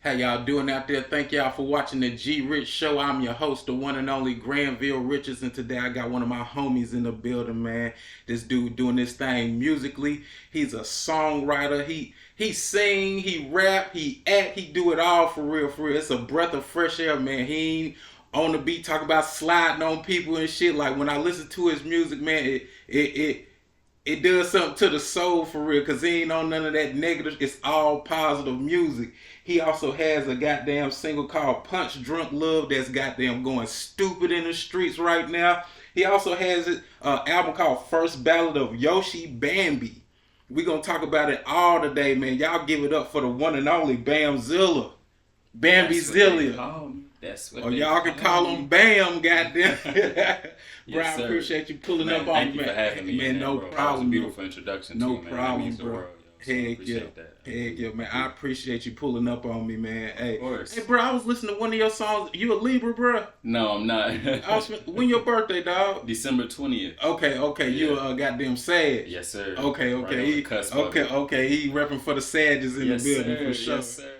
How y'all doing out there? Thank y'all for watching the G Rich Show. I'm your host, the one and only Granville Richards, and today I got one of my homies in the building, man. This dude doing this thing musically. He's a songwriter. He sing, he rap, he act, he do it all for real, for real. It's a breath of fresh air, man. He ain't on the beat talking about sliding on people and shit. Like when I listen to his music, man, it does something to the soul for real, cause he ain't on none of that negative. It's all positive music. He also has a goddamn single called Punch Drunk Love that's goddamn going stupid in the streets right now. He also has an album called First Ballad of Yoshi Bambi. We gonna talk about it all today, man. Y'all give it up for the one and only Bambizilla. Bambizilla. That's what or y'all can call him Bam, goddamn. Bro, yes, I appreciate you pulling man, up on thank me, you for having me, man. No bro. problem. That was a beautiful introduction. No too, man. problem, that means the bro. world, so Heck yeah, that. heck yeah, man. I appreciate you pulling up on me, man. Hey, of course. Hey, bro, I was listening to one of your songs. You a Libra, bro? No, I'm not. When your birthday, dog? December 20th. Okay, yeah. You goddamn sad. Yes, sir. Okay. Right Okay. He repping for the Sages in yes, the building sir. for sure. Yes, sir.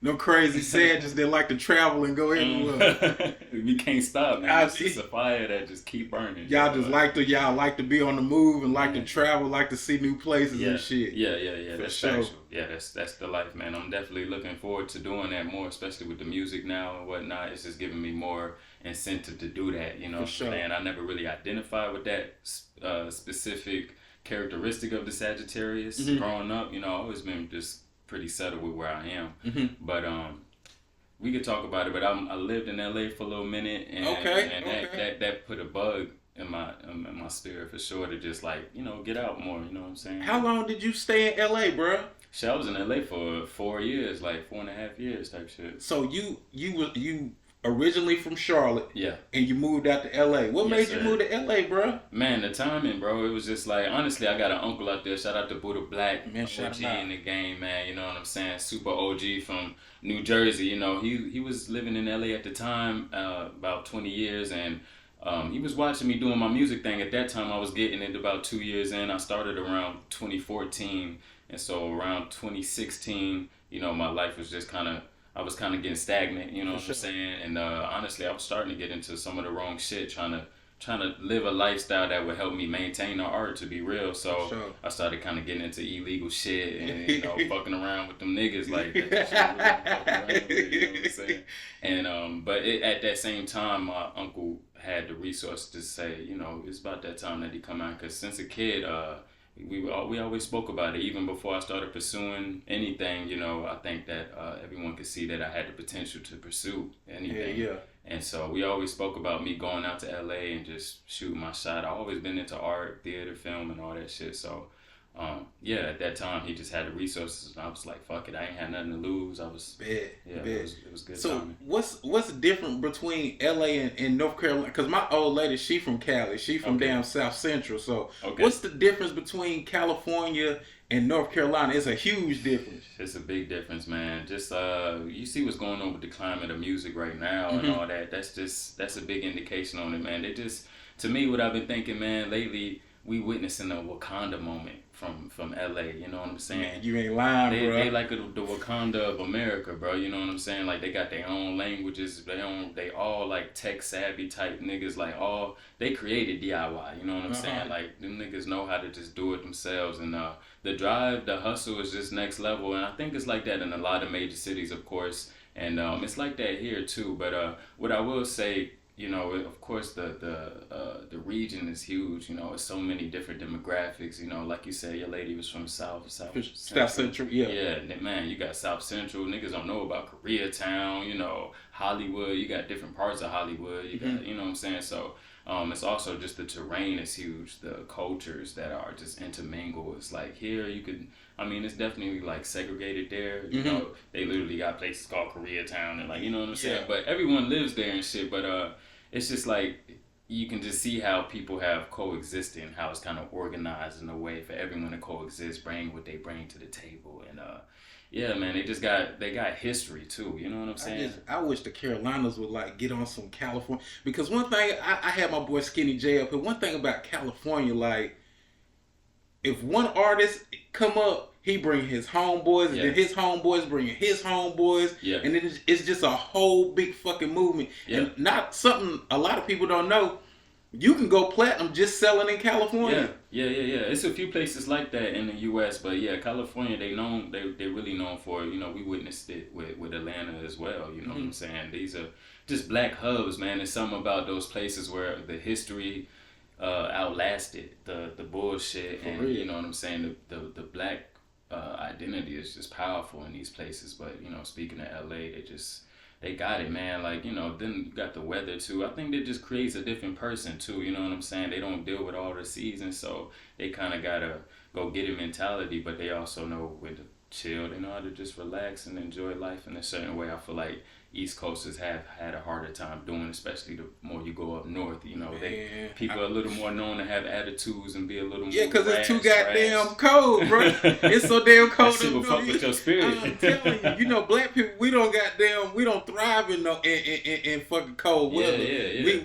No crazy Sages that like to travel and go everywhere. We can't stop, man. It's a fire that just keep burning. Y'all like to be on the move and like to travel, like to see new places and shit. Yeah. For That's sure. factual. Yeah, that's the life, man. I'm definitely looking forward to doing that more, especially with the music now and whatnot. It's just giving me more incentive to do that. You know, For sure. And I never really identified with that specific characteristic of the Sagittarius growing up. You know, I've always been just pretty settled with where I am. But we could talk about it. But I lived in LA for a little minute, and that put a bug in my spirit for sure to just like get out more. You know what I'm saying? How long did you stay in LA, bro? Shit, I was in LA for 4 years, like 4.5 years type shit. So you originally from Charlotte, yeah, and you moved out to LA. What made you move to LA, bro? Man, the timing, bro. It was just like, honestly, I got an uncle out there. Shout out to Buddha Black, man, shout OG out in the game, man. You know what I'm saying? Super OG from New Jersey. You know, he was living in LA at the time, about 20 years, and he was watching me doing my music thing. At that time, I was getting it about 2 years in. I started around 2014, and so around 2016, my life was just I was kind of getting stagnant, you know what I'm saying? And honestly, I was starting to get into some of the wrong shit, trying to live a lifestyle that would help me maintain the art, to be real. So I started kind of getting into illegal shit and fucking around with them niggas like that. Shit really you know what I'm saying? And but at that same time, my uncle had the resources to say, it's about that time that he come out, because since a kid, we always spoke about it. Even before I started pursuing anything, I think that everyone could see that I had the potential to pursue anything. Yeah. And so we always spoke about me going out to LA and just shooting my shot. I've always been into art, theater, film, and all that shit. So at that time he just had the resources, and I was like, fuck it, I ain't had nothing to lose. I was it was good. So timing. what's different between LA and North Carolina? Because my old lady, she from Cali, she from down South Central. So what's the difference between California and North Carolina? It's a huge difference. It's a big difference, man. Just you see what's going on with the climate of music right now and all that. That's a big indication on it, man. To me, what I've been thinking, man, lately, we witnessing a Wakanda moment from LA, you know what I'm saying? Man, you ain't lying, bro. They like the Wakanda of America, bro, you know what I'm saying? Like, they got their own languages, they all like tech savvy type niggas, like they created DIY, you know what I'm saying? Like, them niggas know how to just do it themselves, and the drive, the hustle is just next level, and I think it's like that in a lot of major cities, of course, and it's like that here too. But what I will say, of course, the region is huge. It's so many different demographics. Like you said, your lady was from South Central. Yeah. Yeah, man, you got South Central. Niggas don't know about Koreatown. Hollywood. You got different parts of Hollywood. You got, you know what I'm saying. So it's also just the terrain is huge. The cultures that are just intermingled. It's like here you could. I mean, it's definitely like segregated there. They literally got places called Koreatown and like, you know what I'm saying. But everyone lives there and shit. But it's just like you can just see how people have coexisted and how it's kind of organized in a way for everyone to coexist, bring what they bring to the table, and yeah, man, they got history too. You know what I'm saying? I wish the Carolinas would like get on some California, because one thing I had my boy Skinny J up here. One thing about California, like if one artist come up, he bring his homeboys, and then his homeboys bringing his homeboys, and it's just a whole big fucking movement. And not something a lot of people don't know. You can go platinum just selling in California. Yeah. It's a few places like that in the U.S., but yeah, California, they really known for it. You know, we witnessed it with Atlanta as well. You know what I'm saying? These are just black hubs, man. There's something about those places where the history outlasted the bullshit, and you know what I'm saying. The black identity is just powerful in these places. But you know, speaking of L.A., they got it, man. Like, you know, then you got the weather too. I think that just creates a different person too. You know what I'm saying? They don't deal with all the seasons, so they kind of got a go get it mentality, but they also know when to chill. They know how to just relax and enjoy life in a certain way. I feel like East Coasters have had a harder time doing, especially the more you go up north. You know, people are a little more known to have attitudes and be a little more. Yeah, because it's too goddamn cold, bro. It's so damn cold. That shit will fuck with your spirit. I'm telling you, you know, black people, we don't thrive in fucking cold weather.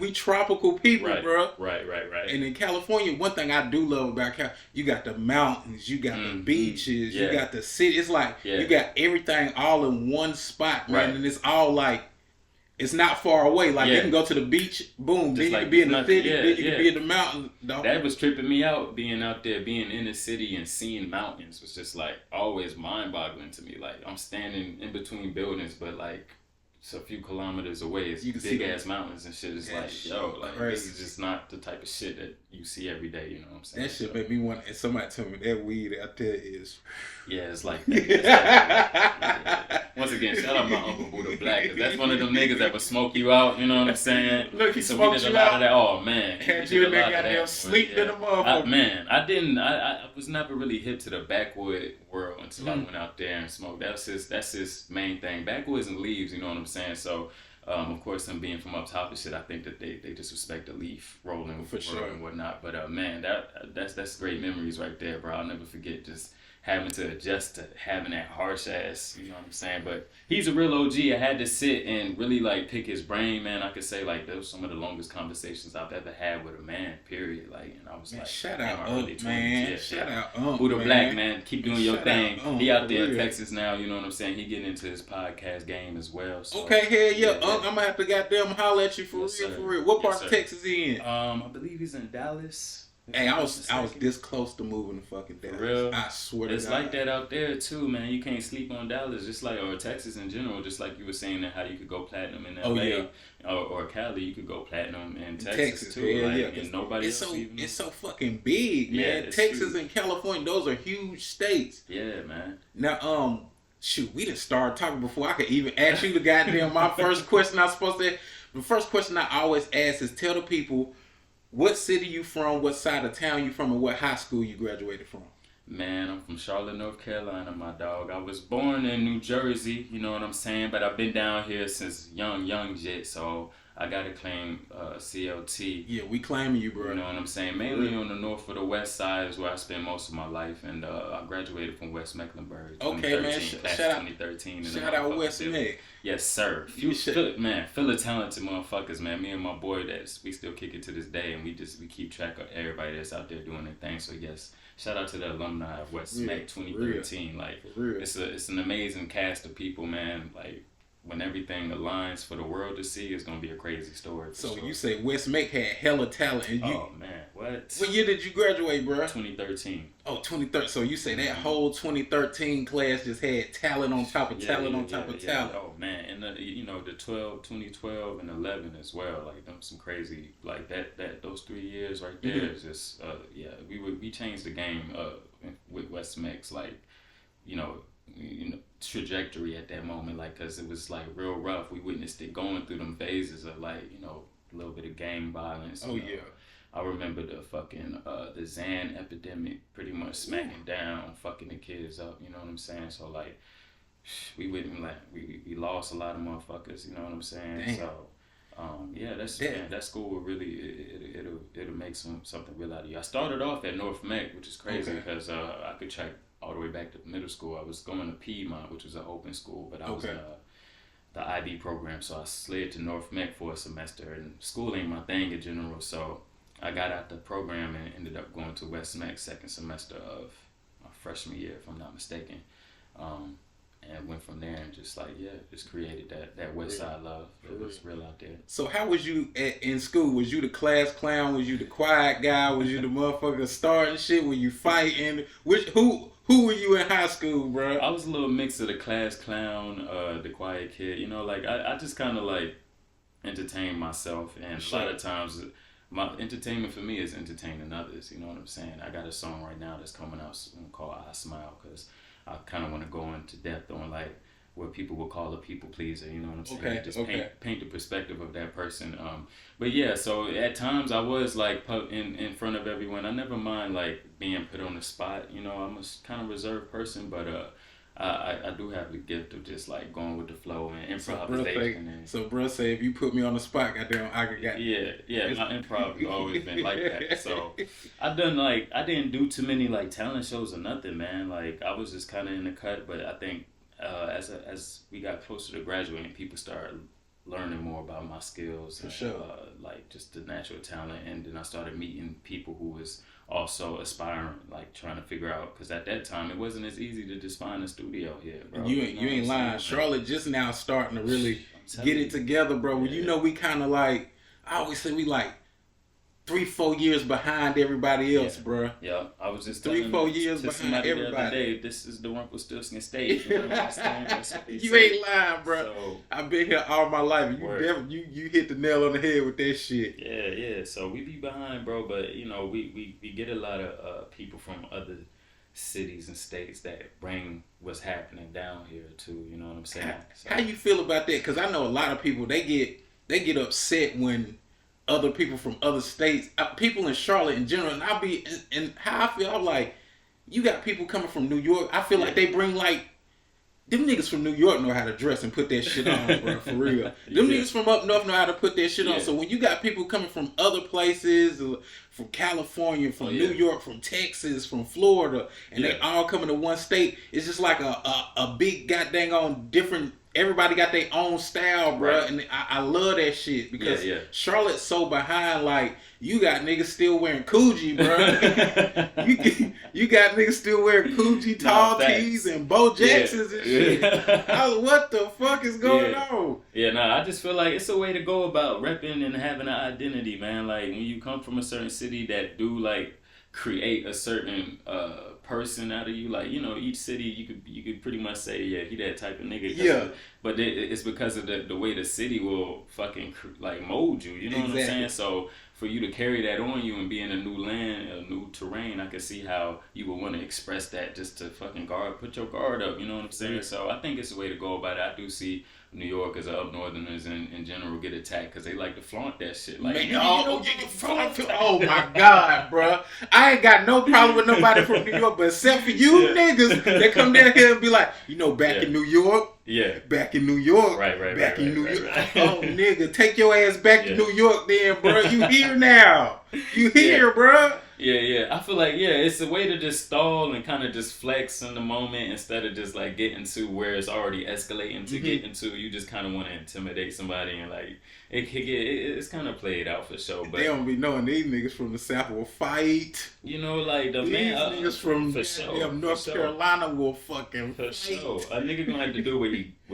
We tropical people, bro. Right. And in California, one thing I do love about California, you got the mountains, you got the beaches, you got the city. It's like you got everything all in one spot, man, and it's all like, it's not far away. Like you can go to the beach, boom, just then you can be in the city, then you can be in the mountains. That was tripping me out, being out there, being in the city and seeing mountains was just like always mind-boggling to me. Like, I'm standing in between buildings, but like it's a few kilometers away. It's big ass mountains and shit. It's like, yo, like this is just not the type of shit that you see every day. You know what I'm saying? That shit made me want. And somebody told me that weed out there is. Yeah, it's like that. Once again, shout out my Uncle Buddha Black, because that's one of them niggas that would smoke you out, you know what I'm saying? Look, he so smoked we did you a lot out. of that. Oh, man. Had you in that goddamn sleep in the motherfucker. Man, I was never really hip to the backwood world until I went out there and smoked. That's his main thing. Backwoods and leaves, you know what I'm saying? So, of course, them being from up top and shit, I think that they just respect the leaf rolling for sure and whatnot. But, man, that's great memories right there, bro. I'll never forget just having to adjust to having that harsh ass, you know what I'm saying? But he's a real OG. I had to sit and really like pick his brain, man. I could say like those some of the longest conversations I've ever had with a man, period. Like, and I was like, shout out man. Shout out Buddha Black, man. Keep doing your thing. He out there in Texas now, you know what I'm saying? He getting into his podcast game as well. So, okay, hell yeah. I'm gonna have to goddamn holler at you for real. What part of Texas he in? I believe he's in Dallas. Hey, I was this close to moving to fucking Dallas. For real? I swear to God. It's like that out there too, man. You can't sleep on Dallas, just like, or Texas in general, just like you were saying that how you could go platinum in LA or Cali, you could go platinum in Texas too. And nobody else even. It's so fucking big, man. Texas and California, those are huge states. Yeah, man. Now, shoot, we didn't start talking before I could even ask you the goddamn my first question I was supposed to. The first question I always ask is tell the people what city you from, what side of town you from, and what high school you graduated from. Man, I'm from Charlotte, North Carolina, my dog. I was born in New Jersey, you know what I'm saying? But I've been down here since young jit, so I gotta claim CLT. Yeah, we claiming you, bro. You know what I'm saying? Mainly on the north or the west side is where I spent most of my life, and I graduated from West Mecklenburg. Okay, man. Shout out 2013. Shout out West Meck. Yes, sir. Man, full of talented motherfuckers, man. Me and my boy, we still kick it to this day, and we keep track of everybody that's out there doing their thing. So yes, shout out to the alumni of West Meck 2013. Like, it's an amazing cast of people, man. Like, when everything aligns for the world to see, it's gonna be a crazy story. So you say West Meck had hella talent, and oh man, what? What year did you graduate, bro? 2013. Oh, 2013. So you say that whole 2013 class just had talent on top of talent on top of talent. Oh man, and the 2012 and 11 as well. Like them some crazy like that those 3 years right there is just we changed the game with West Meck's like trajectory at that moment, like, because it was like real rough. We witnessed it going through them phases of like a little bit of gang violence. I remember the fucking the Xan epidemic pretty much smacking down, fucking the kids up. You know what I'm saying? So like we lost a lot of motherfuckers. You know what I'm saying? Damn. So that school will really it'll make something real out of you. I started off at North Meck, which is crazy because I could track all the way back to middle school. I was going to Piedmont, which was an open school, but I was in the IB program, so I slid to North Meck for a semester, and school ain't my thing in general, so I got out the program and ended up going to West Meck second semester of my freshman year, if I'm not mistaken. And went from there and just like just created that West Side love. It was real out there. So how was you in school? Was you the class clown? Was you the quiet guy? Was you the motherfucker starting shit? Were you fighting? Who were you in high school, bro? I was a little mix of the class clown, the quiet kid. You know, like I just kind of like entertain myself, and a lot of times my entertainment for me is entertaining others. You know what I'm saying? I got a song right now that's coming out soon called I Smile, because I kind of want to go into depth on like what people would call a people pleaser. You know what I'm saying? Okay. Just paint the perspective of that person. But yeah, so at times I was like in front of everyone. I never mind like being put on the spot. You know, I'm a kind of reserved person, but I do have the gift of just like going with the flow and improvisation. So bro say if you put me on the spot, goddamn, I could get. Yeah. My improv has always been like that. So I didn't do too many like talent shows or nothing, man. Like I was just kind of in the cut, but I think as we got closer to graduating, people started learning more about my skills. For sure. Like just the natural talent, and then I started meeting people who was also aspiring, like trying to figure out, because at that time it wasn't as easy to just find a studio here, bro. You ain't lying. Charlotte just now starting to really get it together, bro. Yeah. You know, we kind of like, I always say we like 3-4 years behind everybody else, bro. Yeah, I was just 3-4 years behind everybody. The other day, this is the Rumpelstiltskin stage. You know what I'm saying? You ain't lying, bro. So, I've been here all my life. You hit the nail on the head with that shit. Yeah. So we be behind, bro. But you know, we get a lot of people from other cities and states that bring what's happening down here too. You know what I'm saying? How you feel about that? Because I know a lot of people they get upset when other people from other states, people in Charlotte in general, and I'll be, and how I feel, I'm like, you got people coming from New York, I feel like they bring like, them niggas from New York know how to dress and put that shit on, bro, for real. Them niggas from up north know how to put that shit on, so when you got people coming from other places, from California, from New York, from Texas, from Florida, and they all coming to one state, it's just like a big goddamn on different. Everybody got their own style, bro, and I love that shit because Charlotte's so behind. Like you got niggas still wearing Coogee, bro. you got niggas still wearing Coogee tall tees and Bo Jacksons and shit. What the fuck is going on? Yeah, I just feel like it's a way to go about repping and having an identity, man. Like when you come from a certain city that do like create a certain person out of you, like, you know, each city you could pretty much say he that type of nigga, but it's because of the way the city will fucking like mold you, you know what I'm saying? So for you to carry that on you and be in a new land, a new terrain, I can see how you would want to express that just to fucking put your guard up, you know what I'm saying? So I think it's a way to go about it. I do see New Yorkers or up northerners in general get attacked because they like to flaunt that shit. Like, man, oh my God, bro. I ain't got no problem with nobody from New York, but except for you niggas that come down here and be like, you know, back in New York. Yeah. Back in New York. Right. Back in New York. Oh, nigga, take your ass back to New York then, bro. You here now. You here, bro. Yeah. I feel like, it's a way to just stall and kind of just flex in the moment instead of just like getting to where it's already escalating to get into. You just kind of want to intimidate somebody and like, it's kind of played out for sure. But they don't be knowing these niggas from the South will fight. You know, like these niggas from North Carolina will fucking for fight. Sure. A nigga gonna have to do what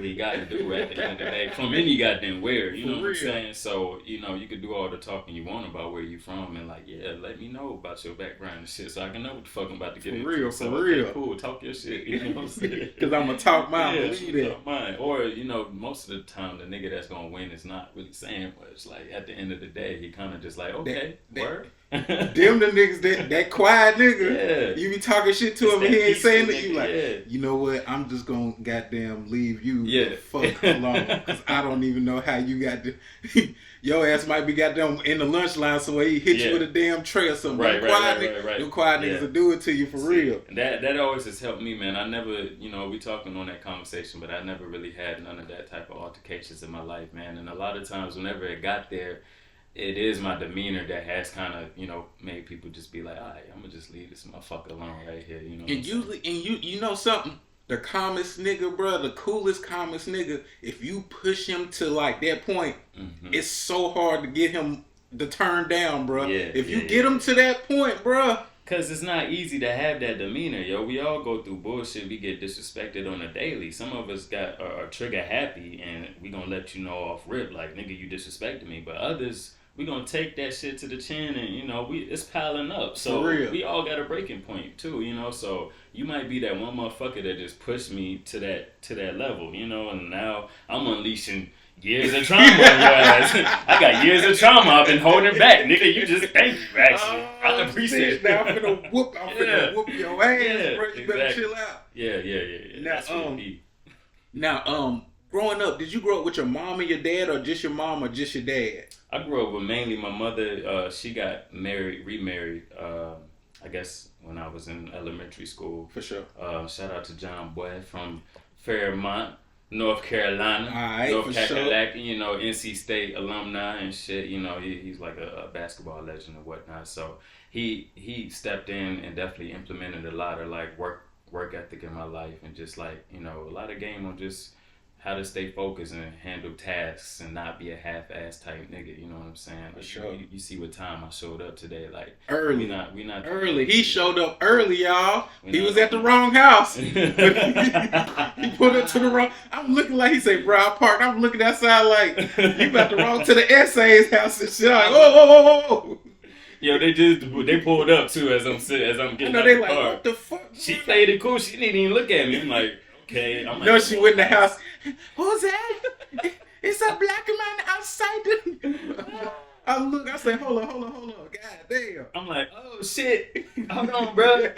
he got to do at the end of the day from any goddamn where. You know what I'm saying? So you know you could do all the talking you want about where you from and like let me know about your background and shit so I can know what the fuck I'm about to get into. For real. Okay, cool, talk your shit. You know what I'm saying? Because I'm gonna talk mine. Talk mine. Or you know most of the time the nigga that's gonna win is not really saying much. Like at the end of the day he kind of just like word. Them the niggas that quiet nigga. You be talking shit to him and he ain't saying that. You like, you know what? I'm just gonna goddamn leave you the fuck alone because I don't even know how you got to. Your ass might be goddamn in the lunch line somewhere. He hit you with a damn tray or something. Right. Them quiet niggas will do it to you for real. That always has helped me, man. I never, we talking on that conversation, but I never really had none of that type of altercations in my life, man. And a lot of times, whenever it got there, it is my demeanor that has kind of, made people just be like, all right, I'm gonna just leave this motherfucker alone right here, you know. And usually, you know something, the calmest nigga, bro, the coolest, calmest nigga, if you push him to like that point, it's so hard to get him to turn down, bro. If you get him to that point, bro. Cause it's not easy to have that demeanor, yo. We all go through bullshit. We get disrespected on a daily. Some of us are trigger happy, and we gonna let you know off rip, like nigga, you disrespected me. But others, we gonna take that shit to the chin, and it's piling up. So we all got a breaking point too, So you might be that one motherfucker that just pushed me to that level, And now I'm unleashing years of trauma on your ass. I got years of trauma. I've been holding back, nigga. You just thank you, actually. I appreciate it. Now I'm finna whoop your ass, bro. You better chill out. Yeah. Now, growing up, did you grow up with your mom and your dad, or just your mom, or just your dad? I grew up with mainly my mother. She got remarried. I guess when I was in elementary school. For sure. Shout out to John Boy from Fairmont, North Carolina, right, North Kakalaki, sure. NC State alumni and shit. He's like a basketball legend and whatnot. So he stepped in and definitely implemented a lot of like work ethic in my life, and just like a lot of game on just how to stay focused and handle tasks and not be a half-ass type nigga. You know what I'm saying? Like, sure. You see what time I showed up today. Like early. We not early. He showed up early, y'all. He was at the wrong house. He pulled up to the wrong. I'm looking like he said, "Bro, I parked." I'm looking outside like you got the wrong to the essays house and shit. Like, whoa. Yo, they pulled up too as I'm getting. I know they like, car. What the fuck? She played it cool. She didn't even look at me. I'm like, okay. I'm like, no, she went in the house. Who's that? It's a black man outside. I say, hold on. God damn. I'm like, oh shit. Hold on, bro.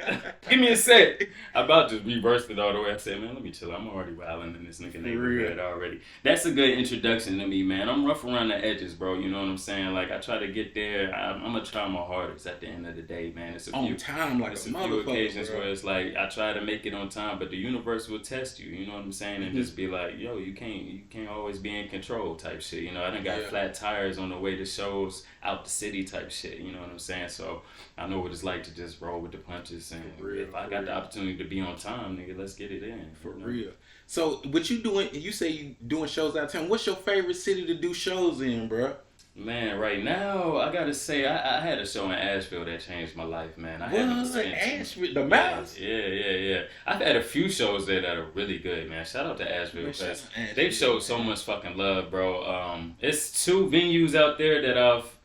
Give me a sec. I about to reverse it all the way. I said, man, let me chill. I'm already wilding in this nigga neighborhood already. That's a good introduction to me, man. I'm rough around the edges, bro. You know what I'm saying? Like, I try to get there. I'm gonna try my hardest at the end of the day, man. It's a few occasions where it's like I try to make it on time, but the universe will test you. You know what I'm saying? And just be like, yo, you can't always be in control type shit. I done got flat tires on the way to show out the city type shit, you know what I'm saying? So I know what it's like to just roll with the punches, and if I got the opportunity to be on time, nigga, let's get it in. For real. So what you doing? You say you doing shows out of town. What's your favorite city to do shows in, bro? Man, right now I gotta say I had a show in Asheville that changed my life, man. Asheville, the Mouse? Yeah. I've had a few shows there that are really good, man. Shout out to Asheville because they've showed so much fucking love, bro. It's 2 venues out there that I've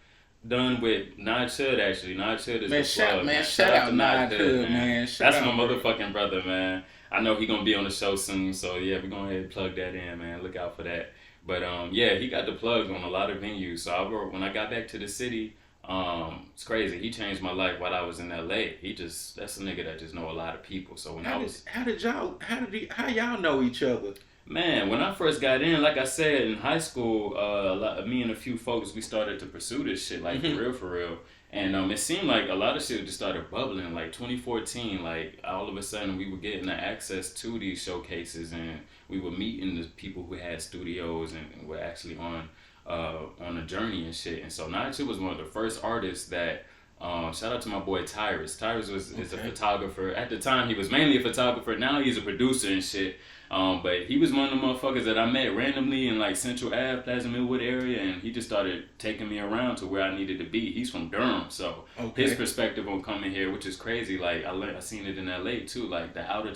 done with Nod Chud, actually. Nod Chud is the plug, man. Shout out to Nod Chud, man. That's my motherfucking brother, man. I know he gonna be on the show soon, so yeah, we're gonna go ahead and plug that in, man. Look out for that. But he got the plugs on a lot of venues. So when I got back to the city, it's crazy. He changed my life while I was in LA. That's a nigga that just know a lot of people. So how y'all know each other? Man, when I first got in, like I said, in high school, me and a few folks, we started to pursue this shit, like for real. And it seemed like a lot of shit just started bubbling, like 2014, like all of a sudden we were getting the access to these showcases, and we were meeting the people who had studios and were actually on a journey and shit. And so Nigel was one of the first artists that, shout out to my boy Tyrus. Tyrus is a photographer. At the time, he was mainly a photographer. Now he's a producer and shit. But he was one of the motherfuckers that I met randomly in like Central Ave, Plaza Millwood area, and he just started taking me around to where I needed to be. He's from Durham, so his perspective on coming here, which is crazy. Like I seen it in LA too. Like the out of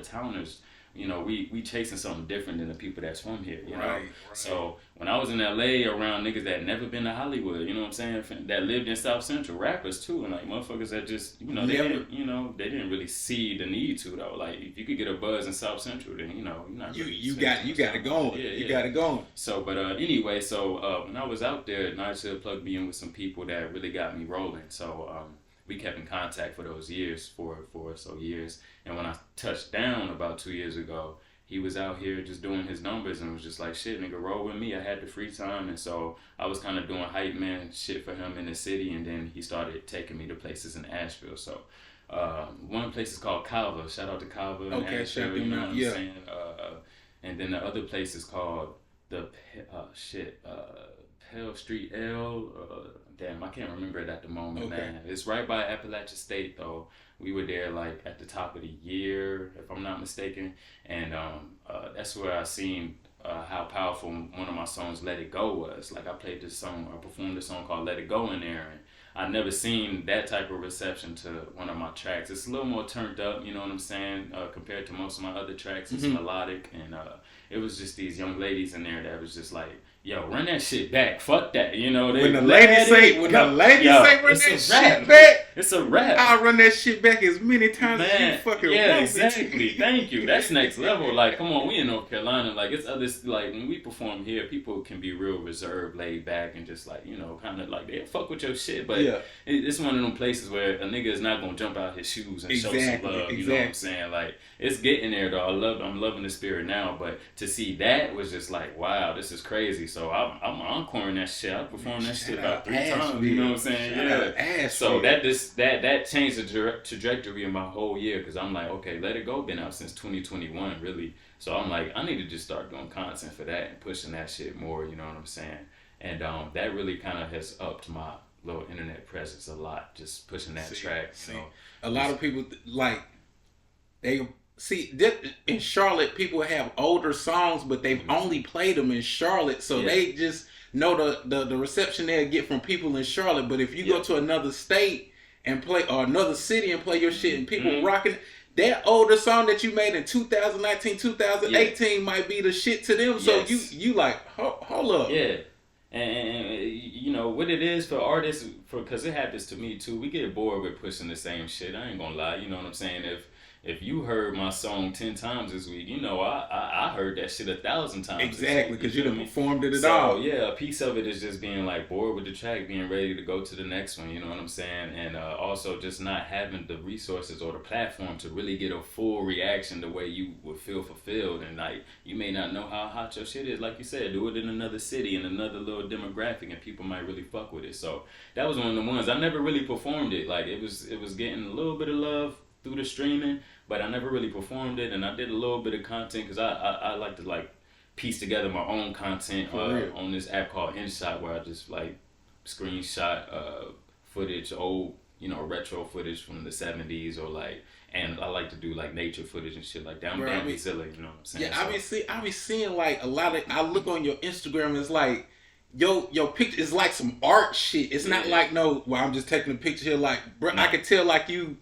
towners, we chasing something different than the people that's from here. You know? Right. So when I was in LA around niggas that had never been to Hollywood, you know what I'm saying, that lived in South Central, rappers too, and like motherfuckers that just, they didn't really see the need to though. Like if you could get a buzz in South Central, then you're not really you got it going. Yeah. You got it going. So, but anyway, when I was out there, Nigel plugged me in with some people that really got me rolling. So we kept in contact for those years, four or so years. And when I touched down about 2 years ago, he was out here just doing his numbers and was just like, shit, nigga, roll with me. I had the free time. And so I was kind of doing hype man shit for him in the city. And then he started taking me to places in Asheville. So one place is called Kava. Shout out to Kava in Asheville. You know what I'm saying? And then the other place is called Pell Street L. Damn, I can't remember it at the moment, man. It's right by Appalachia State, though. We were there like at the top of the year, if I'm not mistaken, and that's where I seen how powerful one of my songs, "Let It Go," was. Like I performed a song called "Let It Go" in there, and I never seen that type of reception to one of my tracks. It's a little more turned up, you know what I'm saying, compared to most of my other tracks. It's melodic, and it was just these young ladies in there that was just like, yo, run that shit back. Fuck that. You know, when the ladies say run that shit back, it's a rap. I'll run that shit back as many times as you fucking want exactly. Thank you. That's next level. Like, come on, we in North Carolina. Like, it's others. Like, when we perform here, people can be real reserved, laid back, and just like, you know, kind of like they fuck with your shit. But it's one of them places where a nigga is not gonna jump out his shoes and show some love. You know what I'm saying? Like, it's getting there though. I'm loving the spirit now. But to see that was just like, wow, this is crazy. So I'm encoring that shit. I performed that shit about 3 times. You know what I'm saying? So that changed the trajectory of my whole year, because I'm like, okay, Let It Go been out since 2021, really. So I'm like, I need to just start doing content for that and pushing that shit more. You know what I'm saying? And that really kind of has upped my little internet presence a lot. Just pushing that track. You know? A lot of people like they. See, in Charlotte, people have older songs, but they've only played them in Charlotte, so they just know the reception they'll get from people in Charlotte. But if you go to another state and play, or another city and play your shit, and people rocking that older song that you made in 2019, 2018 might be the shit to them. So you like, hold up. Yeah. And you know what it is for artists, because it happens to me too. We get bored with pushing the same shit. I ain't gonna lie. You know what I'm saying? If you heard my song 10 times this week, you know I heard that shit 1,000 times. Exactly, because you done performed it all. Yeah, a piece of it is just being like bored with the track, being ready to go to the next one. You know what I'm saying? And also just not having the resources or the platform to really get a full reaction the way you would feel fulfilled. And like, you may not know how hot your shit is. Like you said, do it in another city, in another little demographic, and people might really fuck with it. So that was one of the ones. I never really performed it. Like, it was getting a little bit of love through the streaming, but I never really performed it. And I did a little bit of content because I like to like piece together my own content on this app called InShot, where I just like screenshot footage, old, you know, retro footage from the 70s, or like, and I like to do like nature footage and shit like that. I'm Bambizilla, you know what I'm saying? Yeah, I be seeing like a lot of, I look on your Instagram and it's like, your picture is like some art shit. It's not like, no, well, I'm just taking a picture here. Like, bro, I can tell like you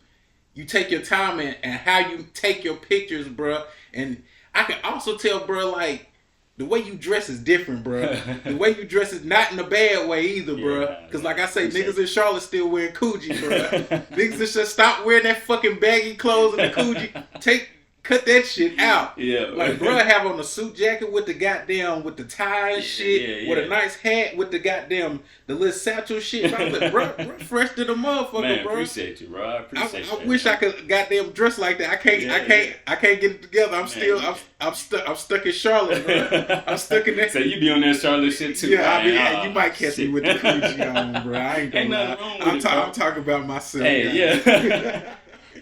take your time and how you take your pictures, bro. And I can also tell, bro, like, the way you dress is different, bro. The way you dress is not in a bad way either, bro. Because like I say, niggas in Charlotte still wearing Coogee, bro. Niggas just stop wearing that fucking baggy clothes and the Coogee. Cut that shit out. Yeah. Like, bro, have on a suit jacket with the goddamn, with the tie and shit, with a nice hat with the goddamn, the little satchel shit. I'm like, bro, fresh to the motherfucker, man, bro. Appreciate you, bro. I appreciate you. I wish I could goddamn dress like that. I can't get it together. I'm stuck in Charlotte, bro. I'm stuck in that. So you be on that Charlotte shit too? Yeah, you might catch me with the Coogee on, bro. I ain't gonna lie. I'm talking about myself. Hey, yeah.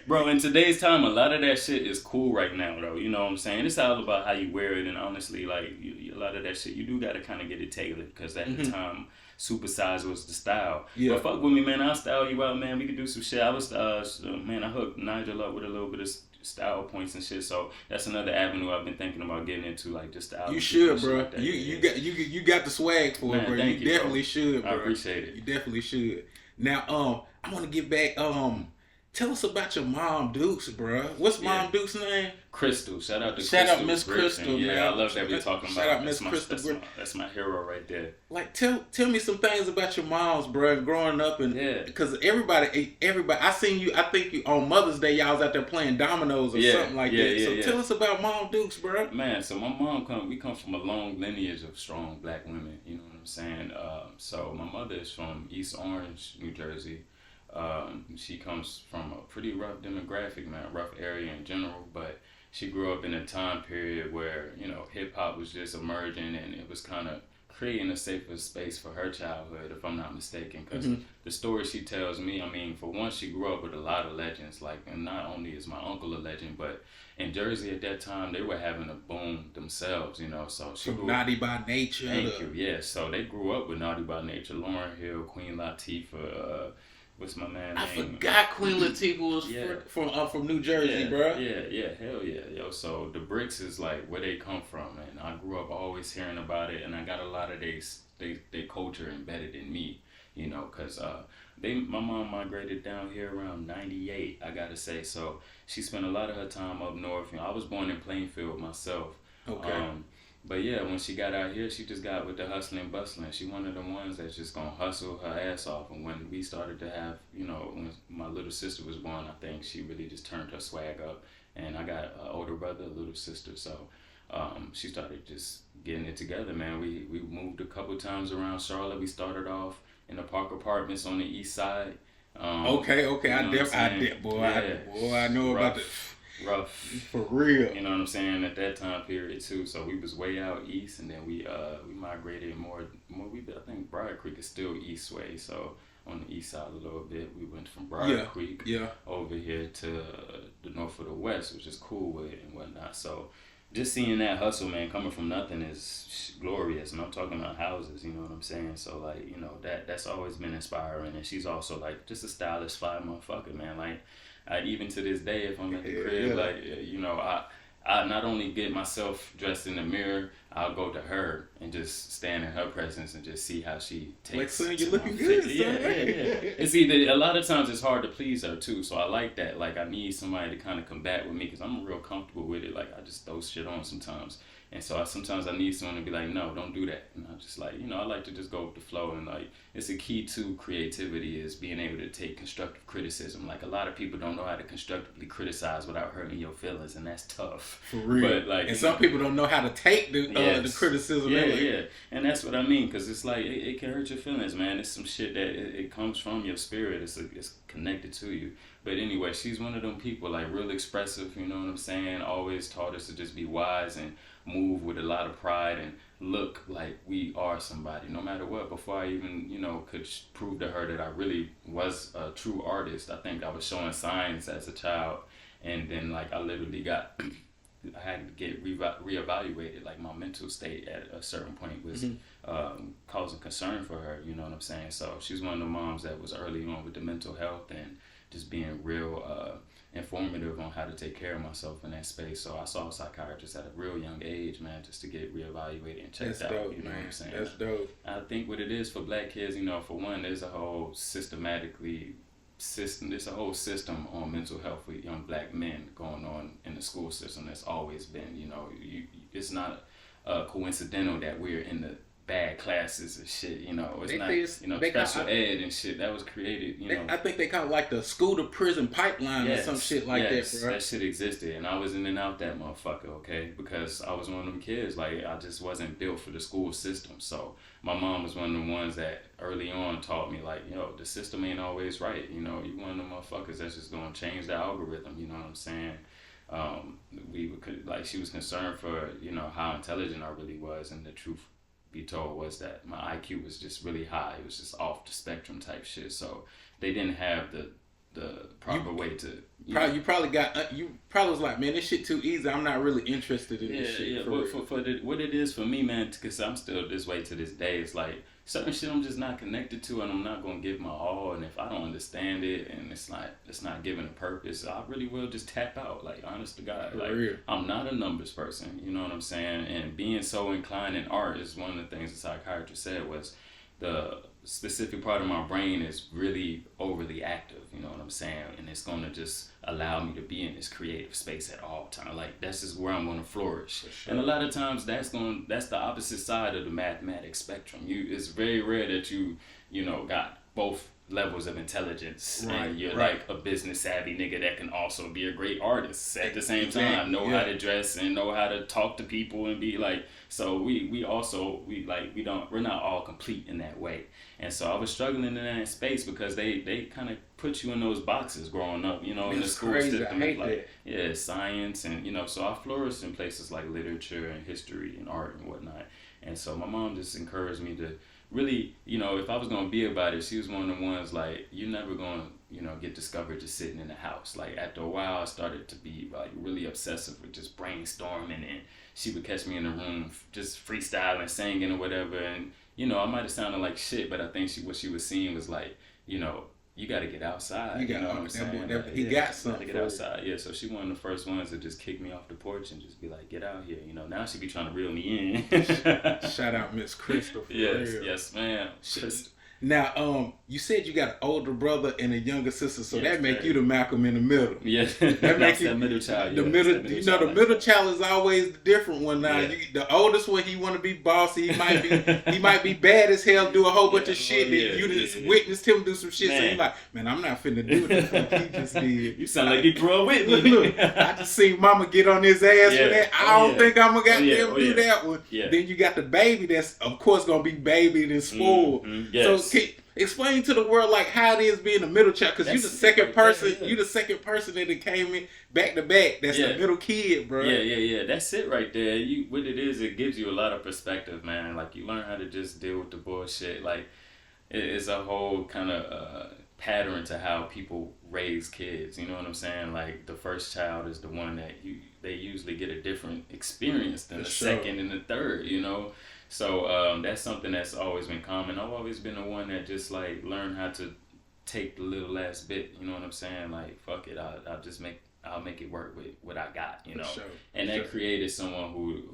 Bro, in today's time, a lot of that shit is cool right now, though. You know what I'm saying? It's all about how you wear it, and honestly, like, a lot of that shit, you do got to kind of get it tailored, because at the time, supersize was the style. Yeah. But fuck with me, man. I'll style you out, man. We can do some shit. I hooked Nigel up with a little bit of style points and shit, so that's another avenue I've been thinking about getting into, like, just style. You should, bro. Like you got the swag for it, bro. You definitely should, bro. I appreciate it. You definitely should. Now, I want to get back, tell us about your mom Dukes, bro. What's Mom Dukes' name? Crystal. Shout out to Crystal. Shout out Miss Crystal, man. Yeah, I love that we're talking about. Shout out Miss Crystal. That's my hero right there. Like, tell me some things about your moms, bro, and growing up, and because everybody, I seen you. I think you on Mother's Day, y'all was out there playing dominoes or something like that. So tell us about Mom Dukes, bro. Man, so my mom we come from a long lineage of strong black women. You know what I'm saying? So my mother is from East Orange, New Jersey. She comes from a pretty rough demographic, man, rough area in general, but she grew up in a time period where, you know, hip-hop was just emerging, and it was kind of creating a safer space for her childhood, if I'm not mistaken, because the story she tells me, I mean, for one, she grew up with a lot of legends, like, and not only is my uncle a legend, but in Jersey at that time, they were having a boom themselves, you know, so she grew Naughty by Nature. Thank you, yeah, so they grew up with Naughty by Nature, Lauryn Hill, Queen Latifah, what's my man name? I forgot Queen Latifah was from New Jersey, bro. Yeah, hell yeah, yo. So the Bricks is like where they come from, and I grew up always hearing about it, and I got a lot of they culture embedded in me. you know, because my mom migrated down here around 98, I gotta say. So she spent a lot of her time up north. You know, I was born in Plainfield myself. Okay. But yeah, when she got out here, she just got with the hustling and bustling. She one of the ones that's just gonna hustle her ass off. And when we started to have, you know, when my little sister was born, I think she really just turned her swag up. And I got an older brother, a little sister, so she started just getting it together, man. We moved a couple times around Charlotte. We started off in the Park Apartments on the east side. Okay. You know I know rough, about the rough. for real. You know what I'm saying? At that time period too. So we was way out east, and then we migrated more. I think Briar Creek is still east way. So on the east side a little bit, we went from Briar Creek over here to the north of the west, which is cool with it and whatnot. So just seeing that hustle, man, coming from nothing is glorious. And I'm talking about houses, you know what I'm saying? So like, you know, that's always been inspiring. And she's also like just a stylish fly motherfucker, man. Like even to this day, if I'm at the crib, like, you know, I not only get myself dressed in the mirror, I'll go to her and just stand in her presence and just see how she takes. Like, son, you're looking good, son. Yeah. It's either, a lot of times it's hard to please her too, so I like that. Like, I need somebody to kind of combat with me because I'm real comfortable with it. Like, I just throw shit on sometimes. And so sometimes I need someone to be like, no, don't do that. And I just like, you know, I like to just go with the flow. And like, it's a key to creativity is being able to take constructive criticism. Like a lot of people don't know how to constructively criticize without hurting your feelings, and that's tough. For real. But like, and some people don't know how to take the criticism. Yeah. And that's what I mean, because it's like, it can hurt your feelings, man. It's some shit that it comes from your spirit. It's connected to you. But anyway, she's one of them people, like real expressive, you know what I'm saying? Always taught us to just be wise and move with a lot of pride and look like we are somebody, no matter what. Before I even, you know, could prove to her that I really was a true artist, I think I was showing signs as a child. And then, like, I literally got, I had to get reevaluated. Like, my mental state at a certain point was causing concern for her, you know what I'm saying? So she's one of the moms that was early on with the mental health and just being real informative on how to take care of myself in that space. So I saw a psychiatrist at a real young age, man, just to get reevaluated and checked out. Dope, you know man. what I'm saying? That's dope. I think what it is for black kids, you know, for one, there's a whole system on mental health with young black men going on in the school system that's always been, you know, it's not coincidental that we're in the bad classes and shit, you know. It's not, you know, special ed and shit that was created, you know. I think they call it like the school to prison pipeline or some shit like that, bro. That shit existed, and I was in and out that motherfucker, okay? Because I was one of them kids, like, I just wasn't built for the school system. So my mom was one of the ones that early on taught me, like, yo, the system ain't always right, you know. You one of them motherfuckers that's just gonna change the algorithm, you know what I'm saying? She was concerned for, you know, how intelligent I really was, and the truth be told was that my IQ was just really high. It was just off the spectrum type shit. So they didn't have the proper way to. You probably was like, man, this shit too easy. I'm not really interested in this shit. Yeah, but what it is for me, man, because I'm still this way to this day. It's like certain shit I'm just not connected to, and I'm not gonna give my all. And if I don't understand it, and it's not given a purpose, I really will just tap out. Like, honest to God, like I'm not a numbers person. You know what I'm saying? And being so inclined in art is one of the things the psychiatrist said was the specific part of my brain is really overly active, you know what I'm saying? And it's going to just allow me to be in this creative space at all times. Like, that's just where I'm going to flourish. Sure. And a lot of times that's the opposite side of the mathematics spectrum. It's very rare that you know, got both levels of intelligence, and you're like a business savvy nigga that can also be a great artist at the same time, know how to dress and know how to talk to people and be like, so we're not all complete in that way. And so I was struggling in that space because they kind of put you in those boxes growing up, you know, in the school system. I hate that. Yeah, science, and you know, so I flourished in places like literature and history and art and whatnot. And so my mom just encouraged me to really, you know, if I was gonna be about it, she was one of the ones like, you're never gonna, you know, get discovered just sitting in the house. Like, after a while, I started to be like really obsessive with just brainstorming, and she would catch me in the room just freestyling, singing or whatever. And you know, I might have sounded like shit, but I think what she was seeing was like, you know, you got to get outside. You know what I'm saying? He got something. To get outside. Yeah, so she one of the first ones to just kick me off the porch and just be like, get out here. You know, now she be trying to reel me in. Shout out Miss Crystal. Yes, ma'am. Now, you said you got an older brother and a younger sister, so Yes, that make sir. you the Malcolm in the middle. Yeah, That make that's you that middle child. the Yeah, that's middle. that middle You know, child the middle lifestyle. child is always the different one. Now, Yeah. the oldest one, he want to be bossy. He might be bad as hell, do a whole bunch Yeah, of oh shit yeah, that you yeah, just yeah. witnessed him do some shit. So you Man. like, man, I'm not finna do the fuck he just did. You sound like you grew up with me. Look, I just seen Mama get on his ass for Yeah. that. I Oh, don't yeah. think I'm gonna Oh, yeah. goddamn Oh, do yeah. that one. Yeah. Then you got the baby that's of course gonna be babied and spoiled. Yes. So explain to the world like how it is being a middle child, because you the That's second right person. there, yeah. You the second person that came in back to back. That's the Yeah. middle kid, bro. Yeah. That's it right there. What it is, it gives you a lot of perspective, man. Like you learn how to just deal with the bullshit. Like it's a whole kind of pattern to how people raise kids. You know what I'm saying? Like the first child is the one that they usually get a different experience than For the sure. second and the third. You know. So that's something that's always been common. I've always been the one that just like learned how to take the little last bit. You know what I'm saying? Like fuck it, I'll make it work with what I got. You For know, sure. and For that sure. created someone who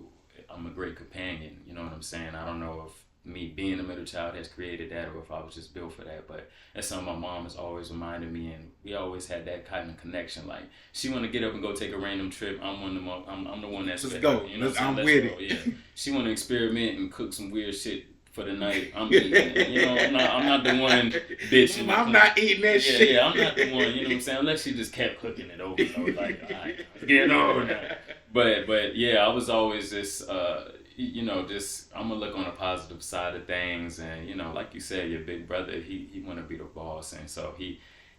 I'm a great companion. You know what I'm saying? I don't know if me being a middle child has created that or if I was just built for that, but that's something my mom has always reminded me, and we always had that kind of connection. Like she want to get up and go take a random trip. I'm the one that's Let's with go. her, you know what I'm saying? with Let's it. go. Yeah. She want to experiment and cook some weird shit for the night. I'm eating it. You know, I'm not the one bitching. I'm not eating that shit. Yeah, I'm not the one. You know what I'm saying? Unless she just kept cooking it over and over. Like, all right, get over now. But yeah, I was always this. Just I'm gonna look on the positive side of things, and like you said, your big brother, he want to be the boss, and so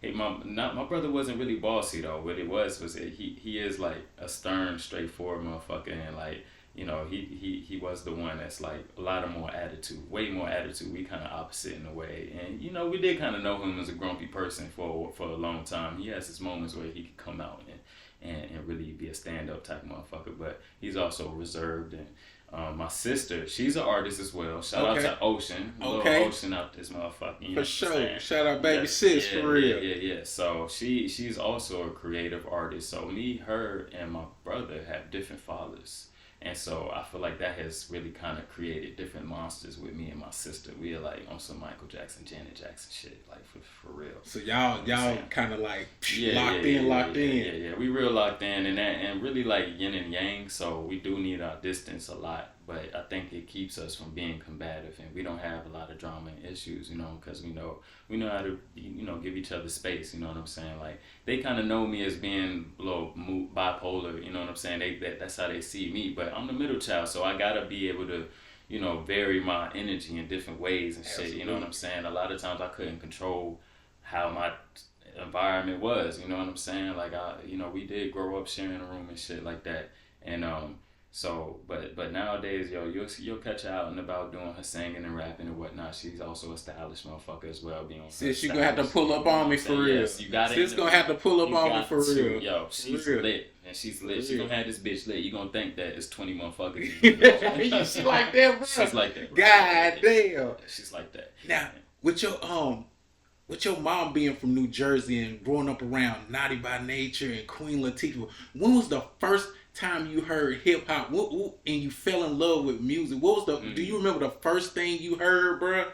my brother wasn't really bossy though. What it was that he is like a stern, straightforward motherfucker, and like he was the one that's like a lot of more attitude, way more attitude. We kind of opposite in a way, and we did kind of know him as a grumpy person for a long time. He has his moments where he could come out and really be a stand up type motherfucker, but he's also reserved. And my sister, she's an artist as well. Shout out to Ocean. Little Ocean out this motherfucker. You know For sure. Shout out baby sis, for real. Yeah. So she's also a creative artist. So me, her, and my brother have different fathers. And so I feel like that has really kind of created different monsters with me and my sister. We are like on some Michael Jackson, Janet Jackson shit, like for real. So y'all kind of like locked in. Yeah. We real locked in, and really like yin and yang. So we do need our distance a lot, but I think it keeps us from being combative, and we don't have a lot of drama and issues, because we know how to give each other space. You know what I'm saying? Like they kind of know me as being a little bipolar. You know what I'm saying? That's how they see me, but I'm the middle child, so I gotta be able to vary my energy in different ways and shit. Absolutely. You know what I'm saying? A lot of times I couldn't control how my environment was. You know what I'm saying? Like we did grow up sharing a room and shit like that, and So, but nowadays, you'll catch her out and about doing her singing and rapping and whatnot. She's also a stylish motherfucker as well, being. Sis, you gonna have to pull up on me for real. Yes, you got it. Sis gonna have to pull up on me for real. Yo, she's lit, and she's lit. She's gonna have this bitch lit. You gonna think that it's 20 motherfuckers. She like that, bro. She's like that. Bro. God damn. She's like that. Now, with your mom being from New Jersey and growing up around Naughty by Nature and Queen Latifah, when was the first time you heard hip hop and you fell in love with music? What was do you remember the first thing you heard, bro?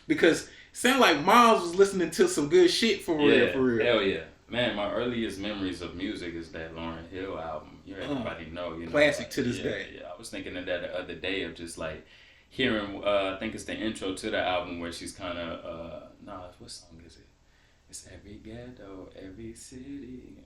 Because it sounded like Miles was listening to some good shit for real. Hell yeah. Man, my earliest memories of music is that Lauryn Hill album. Everybody know, classic to this day. Yeah, I was thinking of that the other day of just like hearing. I think it's the intro to the album where she's kind of what song is it? It's every ghetto, every city.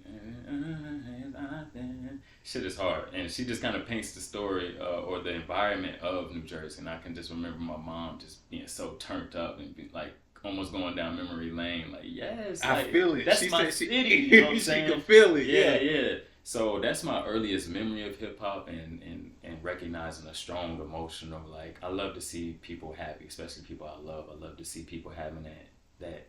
Shit is hard, and she just kind of paints the story or the environment of New Jersey, and I can just remember my mom just being so turned up and be like almost going down memory lane, like yes, I feel it. That's my city. You know what I'm saying? She can feel it. Yeah. So that's my earliest memory of hip hop and recognizing a strong emotional. Like I love to see people happy, especially people I love. I love to see people having that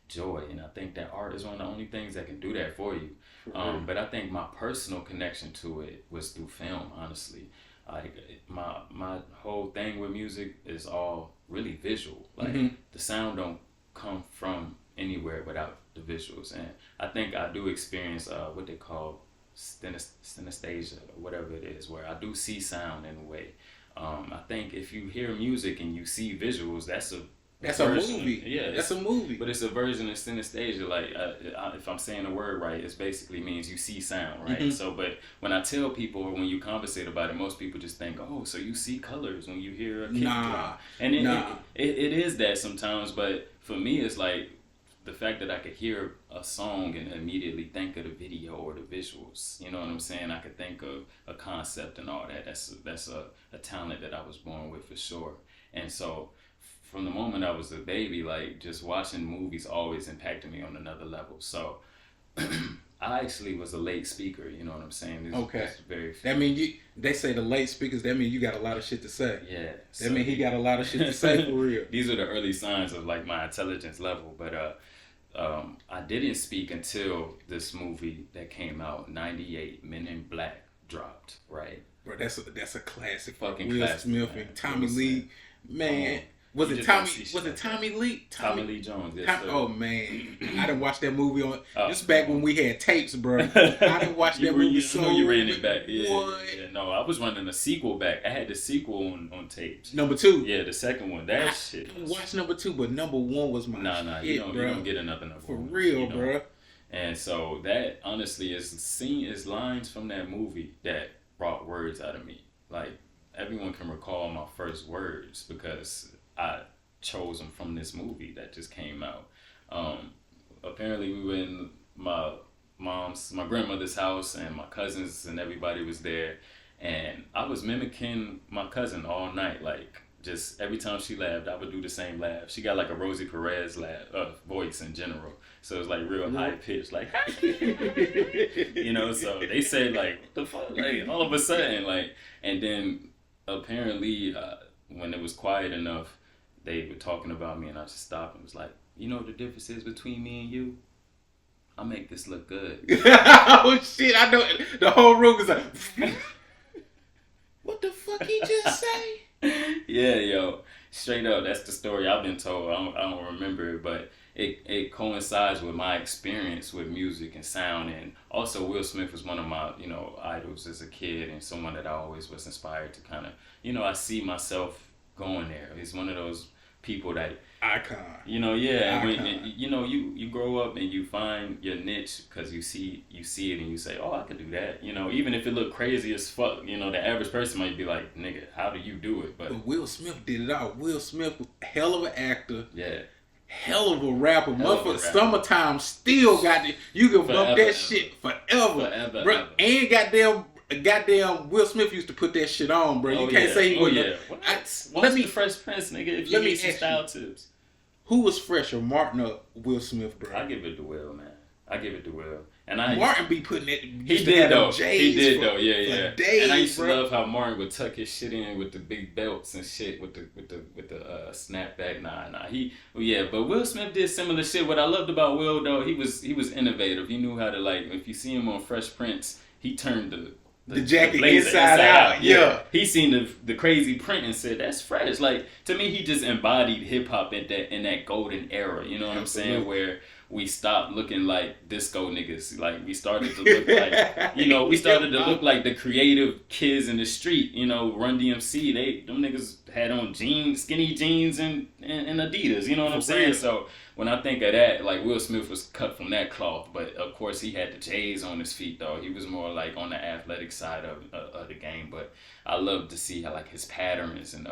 joy, and I think that art is one of the only things that can do that for you. But I think my personal connection to it was through film. Honestly, like my whole thing with music is all really visual. Like the sound don't come from anywhere without the visuals, and I think I do experience what they call synesthesia or whatever it is, where I do see sound in a way. I think if you hear music and you see visuals, that's a That's a version. movie. Yeah, That's a movie. but it's a version of synesthesia. Like, if I'm saying the word right, it basically means you see sound, right? Mm-hmm. So, but when I tell people, or when you conversate about it, most people just think, oh, so you see colors when you hear a kick drum. And it is that sometimes, but for me, it's like the fact that I could hear a song and immediately think of the video or the visuals. You know what I'm saying? I could think of a concept and all that. That's a talent that I was born with for sure. And so from the moment I was a baby, like, just watching movies always impacted me on another level. So I actually was a late speaker. You know what I'm saying? Okay. Very. That mean they say the late speakers. That mean you got a lot of shit to say. Yeah. That mean he got a lot of shit to say for real. These are the early signs of like my intelligence level. But I didn't speak until this movie that came out in '98, Men in Black, dropped. Right. Bro, that's a classic. Fucking Will classic, Smith man. and Tommy Lee. Man. Was it Tommy Lee? Tommy Lee Jones. Yes, oh man, I didn't watch that movie on. This back when we had tapes, bro. I didn't watch that movie. You ran it back. Yeah. No, I was running a sequel back. I had the sequel on tapes. Number 2. Yeah, the second one. That shit. I watched number 2, but number 1 was my Nah. shit, You don't get another number for one, real, bro. And so that honestly is lines from that movie that brought words out of me. Like, everyone can recall my first words because I chose them from this movie that just came out. Apparently we were in my grandmother's house, and my cousins and everybody was there, and I was mimicking my cousin all night. Like, just every time she laughed, I would do the same laugh. She got like a Rosie Perez voice in general, so it was like real high pitched, like you know. So they say like, what the fuck, like all of a sudden, like, and then apparently when it was quiet enough, they were talking about me, and I just stopped and was like, you know what the difference is between me and you? I make this look good. Oh shit, I know. The whole room is like, what the fuck he just say? Yeah, yo. Straight up, that's the story I've been told. I don't remember it, but it coincides with my experience with music and sound. And also, Will Smith was one of my, idols as a kid, and someone that I always was inspired to kind of, I see myself going there. He's one of those people that icon. When you grow up and you find your niche because you see it and you say, oh, I could do that. Even if it look crazy as fuck, the average person might be like, nigga, how do you do it? But Will Smith did it all. Will Smith was hell of an actor. Yeah. Hell of a rapper. Motherfucker, Summertime still got it. You can bump that shit forever. Bro. And goddamn Will Smith used to put that shit on, bro. You can't say he wasn't. Watch the Fresh Prince, nigga, if you need some style tips. Who was fresher, Martin or Will Smith, bro? I give it to Will, man. And Martin be putting it. He did though. Yeah. Days, and I used to bro. love how Martin would tuck his shit in with the big belts and shit with the snapback. But Will Smith did similar shit. What I loved about Will though, he was innovative. He knew how to, like, if you see him on Fresh Prince, he turned the jacket inside out. Yeah. He seen the crazy print and said, that's fresh. Like, to me, he just embodied hip hop in that golden era. You know what I'm saying? Where we stopped looking like disco niggas. Like, we started to look like, look like the creative kids in the street. Run DMC. Them niggas had on jeans, skinny jeans and Adidas. You know what I'm saying? So when I think of that, like, Will Smith was cut from that cloth, but of course he had the J's on his feet though. He was more like on the athletic side of the game. But I love to see how, like, his patterns and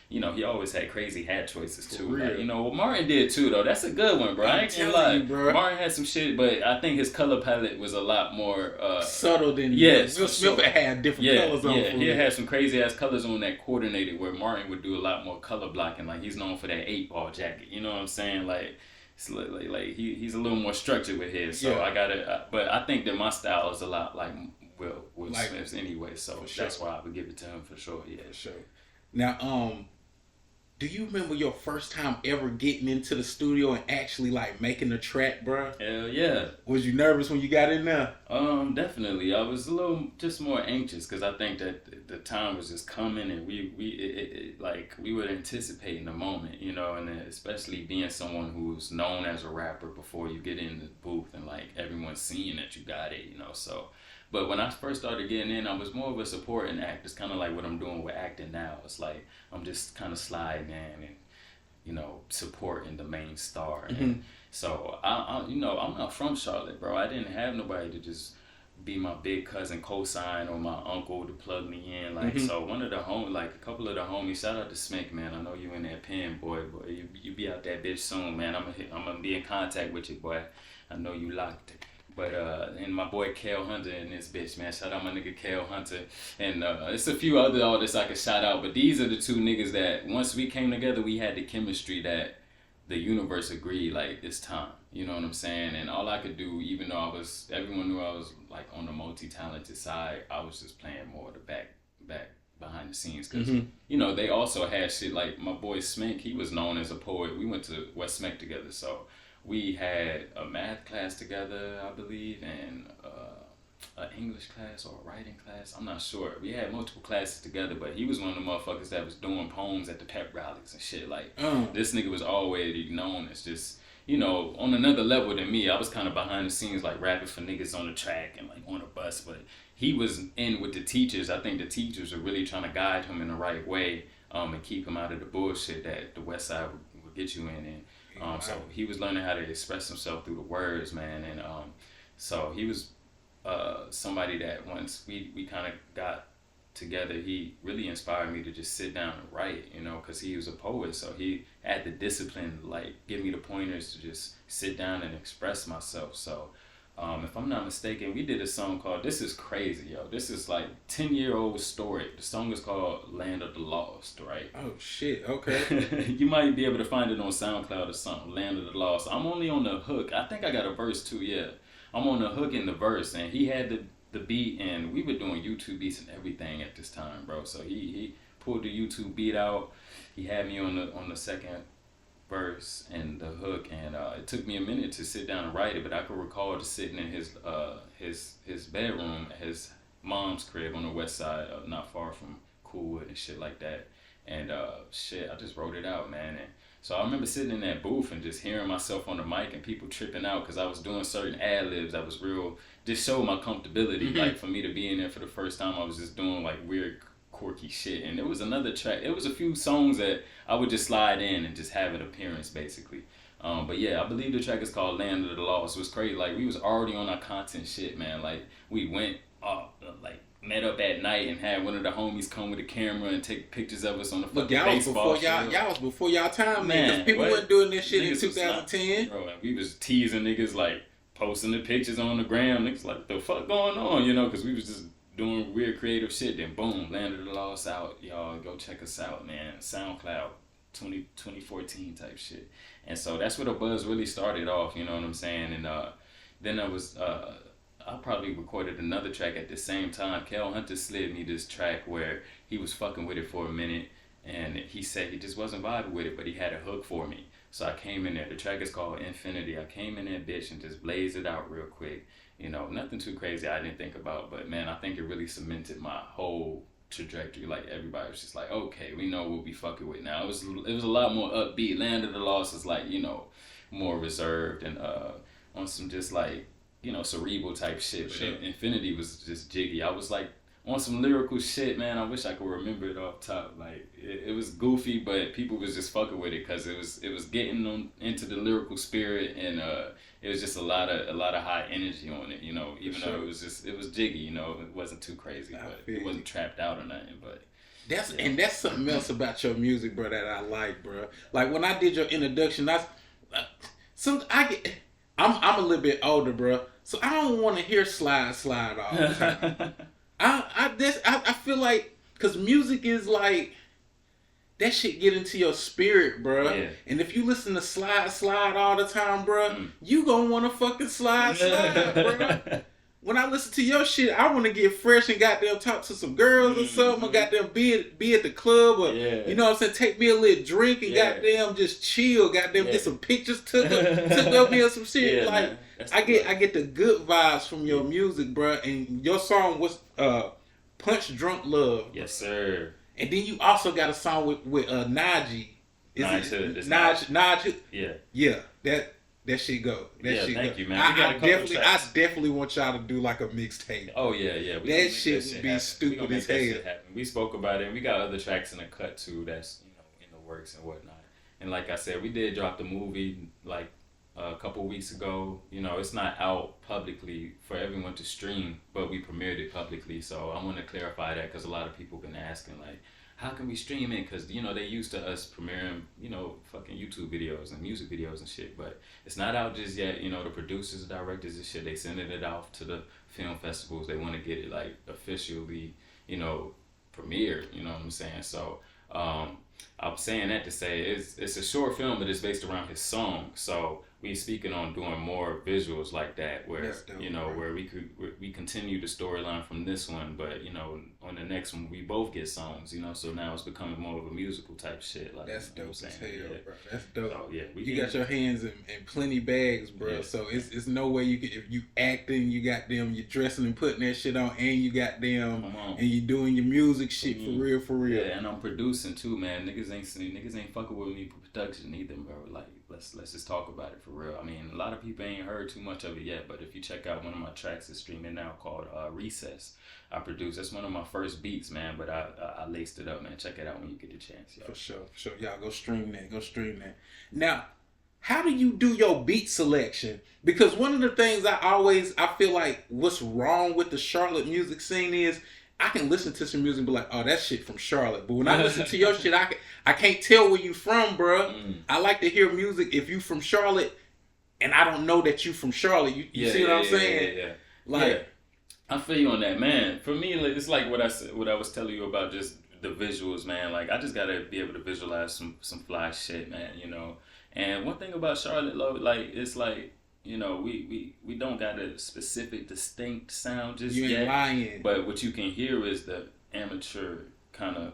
he always had crazy hat choices too. Like, Martin did too though. That's a good one, bro. I ain't gonna lie. Bro. Martin had some shit, but I think his color palette was a lot more subtle than Will Smith had different colors on. Yeah, he had some crazy ass colors on that coordinated, where Martin would do a lot more color blocking. Like, he's known for that 8-ball jacket. You know what I'm saying? Like, it's like he's a little more structured with his. So but I think that my style is a lot like Will Smith's anyway. So that's why I would give it to him for sure. Yeah, for sure. Now, do you remember your first time ever getting into the studio and actually, like, making a track, bro? Hell yeah. Was you nervous when you got in there? Definitely. I was a little just more anxious because I think that the time was just coming, and we were anticipating the moment, and especially being someone who's known as a rapper before you get in the booth and, like, everyone's seeing that you got it, so. But when I first started getting in, I was more of a supporting act. It's kind of like what I'm doing with acting now. It's like I'm just kind of sliding in and, supporting the main star. And so I'm not from Charlotte, bro. I didn't have nobody to just be my big cousin cosign or my uncle to plug me in. Like, so one of the a couple of the homies, shout out to Smink, man. I know you in that pen, boy. You be out that bitch soon, man. I'm gonna be in contact with you, boy. I know you locked it. But and my boy Kale Hunter in this bitch, man. Shout out my nigga Kale Hunter. And it's a few other artists I could shout out, but these are the two niggas that once we came together, we had the chemistry that the universe agreed, like, it's time. You know what I'm saying? And all I could do, even though everyone knew I was like on the multi-talented side, I was just playing more of the back behind the scenes. Because, they also had shit like my boy Smink, he was known as a poet. We went to West Smink together, so we had a math class together, I believe, and an English class or a writing class. I'm not sure. We had multiple classes together, but he was one of the motherfuckers that was doing poems at the pep rallies and shit. Like, this nigga was always known as just, on another level than me. I was kind of behind the scenes, like rapping for niggas on the track and like on the bus, but he was in with the teachers. I think the teachers were really trying to guide him in the right way and keep him out of the bullshit that the West Side would get you in. And so he was learning how to express himself through the words, man. And so he was somebody that once we kind of got together, he really inspired me to just sit down and write, because he was a poet, so he had the discipline to like give me the pointers to just sit down and express myself. So if I'm not mistaken, we did a song called This Is Crazy, yo. This is like 10-year-old story. The song is called Land of the Lost, right? Oh shit, okay. You might be able to find it on SoundCloud or something, Land of the Lost. I'm only on the hook. I think I got a verse too, yeah. I'm on the hook in the verse, and he had the beat, and we were doing YouTube beats and everything at this time, bro. So he pulled the YouTube beat out. He had me on the second verse and the hook, and it took me a minute to sit down and write it, but I could recall just sitting in his bedroom at his mom's crib on the west side, not far from Coolwood and shit like that. And I just wrote it out, man. And so I remember sitting in that booth and just hearing myself on the mic and people tripping out because I was doing certain ad-libs that was real, just showed my comfortability. Like, for me to be in there for the first time, I was just doing like weird, quirky shit. And there was another track, it was a few songs that I would just slide in and just have an appearance, basically. But yeah, I believe the track is called Land of the Lost. It was crazy. Like, we was already on our content shit, man. Like, we went met up at night and had one of the homies come with a camera and take pictures of us on the fucking baseball field. Y'all was before y'all time, man. Because people weren't doing this shit niggas in 2010. Bro, and we was teasing niggas, like, posting the pictures on the gram. Niggas like, the fuck going on, because we was just doing weird creative shit. Then boom, Land of the Lost out. Y'all go check us out, man. SoundCloud 2014 type shit. And so that's where the buzz really started off, you know what I'm saying? And then I probably recorded another track at the same time. Kel Hunter slid me this track where he was fucking with it for a minute, and he said he just wasn't vibing with it, but he had a hook for me. So I came in there. The track is called Infinity. I came in there, bitch, and just blazed it out real quick. Nothing too crazy I didn't think about, but man, I think it really cemented my whole trajectory. Like, everybody was just like, okay, we know what we fucking with now. It was a lot more upbeat. Land of the Lost is like, more reserved and on some just like, cerebral type shit. But sure. Infinity was just jiggy. I was like on some lyrical shit, man. I wish I could remember it off top. Like, it was goofy, but people was just fucking with it because it was getting into the lyrical spirit, and it was just a lot of high energy on it. Even though it was jiggy. It wasn't too crazy, but it wasn't trapped out or nothing. But and that's something else about your music, bro, that I like, bro. Like, when I did your introduction, I'm a little bit older, bro, so I don't want to hear slide all the time. I feel like, cause music is like, that shit get into your spirit, bro. Yeah. And if you listen to slide all the time, bro, you gonna want to fucking slide, bro. When I listen to your shit, I want to get fresh and goddamn talk to some girls or something, or goddamn be at the club, or you know what I'm saying, take me a little drink and goddamn just chill, goddamn get some pictures took up me or some shit. Yeah, like, I get the good vibes from your music, bro. And your song was Punch Drunk Love. Yes, sir. And then you also got a song with Najee. Najee? Yeah. Yeah, that shit go. Thank you, man. I definitely want y'all to do like a mixtape. Oh yeah. That shit would be stupid as hell. We spoke about it, and we got other tracks in the cut too. That's in the works and whatnot. And like I said, we did drop the movie like a couple weeks ago. You know, it's not out publicly for everyone to stream, but we premiered it publicly. So I want to clarify that because a lot of people been asking like, how can we stream it? Because you know they used to us premiering, you know, fucking YouTube videos and music videos and shit, but it's not out just yet. You know, the producers, directors and shit, they sending it off to the film festivals. They want to get it like officially, you know, premiered. You know what I'm saying? So I'm saying that to say it's a short film, but it's based around his song. So we speaking on doing more visuals like that, where dope, you know bro. where we continue the storyline from this one, but you know on the next one we both get songs. You know, so now it's becoming more of a musical type shit. Like That's you know dope as hell, yeah. bro. That's dope. So yeah, You got your hands in plenty bags, bro. Yeah. So it's no way you can, if you acting, you got them, you dressing and putting that shit on, and you got them, Come on. and you doing your music shit for real. Yeah, and I'm producing too, man. Niggas ain't fucking with me for production either, bro. Like let's just talk about it for real. I mean, a lot of people ain't heard too much of it yet, but if you check out one of my tracks that's streaming now called Recess, I produced. That's one of my first beats, man. But I laced it up, man. Check it out when you get the chance, yo. For sure. Y'all go stream that. Now, how do you do your beat selection? Because one of the things I feel like what's wrong with the Charlotte music scene is I can listen to some music and be like, oh, that shit from Charlotte. But when I listen to your shit, I can't tell where you from, bro. I like to hear music if you from Charlotte and I don't know that you from Charlotte. You see what I'm saying? Yeah. Like, I feel you on that, man. For me, it's like what I was telling you about just the visuals, man. Like I just gotta be able to visualize some fly shit, man. You know. And one thing about Charlotte, like it's like you know we don't got a specific distinct sound just you ain't yet. lying. But what you can hear is the amateur kind of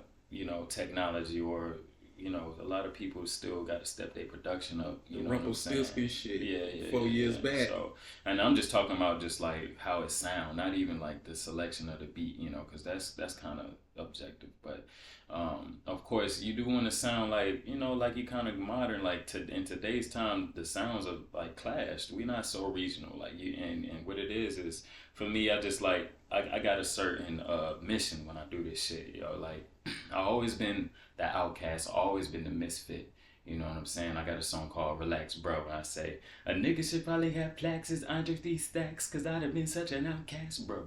technology or. You know, a lot of people still got to step their production up. You know what I'm saying? Rumpelstiltskin shit. Yeah. 4 years back. So, and I'm just talking about just like how it sound, not even like the selection of the beat. You know, because that's kind of objective. But of course, you do want to sound like like you kind of modern. Like in today's time, the sounds are like clashed. We're not so regional. Like you and what it is for me. I just like I got a certain mission when I do this shit. Like I always been the outcast, always been the misfit. You know what I'm saying? I got a song called Relax Bro. I say, a nigga should probably have plaques as Andre these stacks, cause I'd have been such an outcast, bro.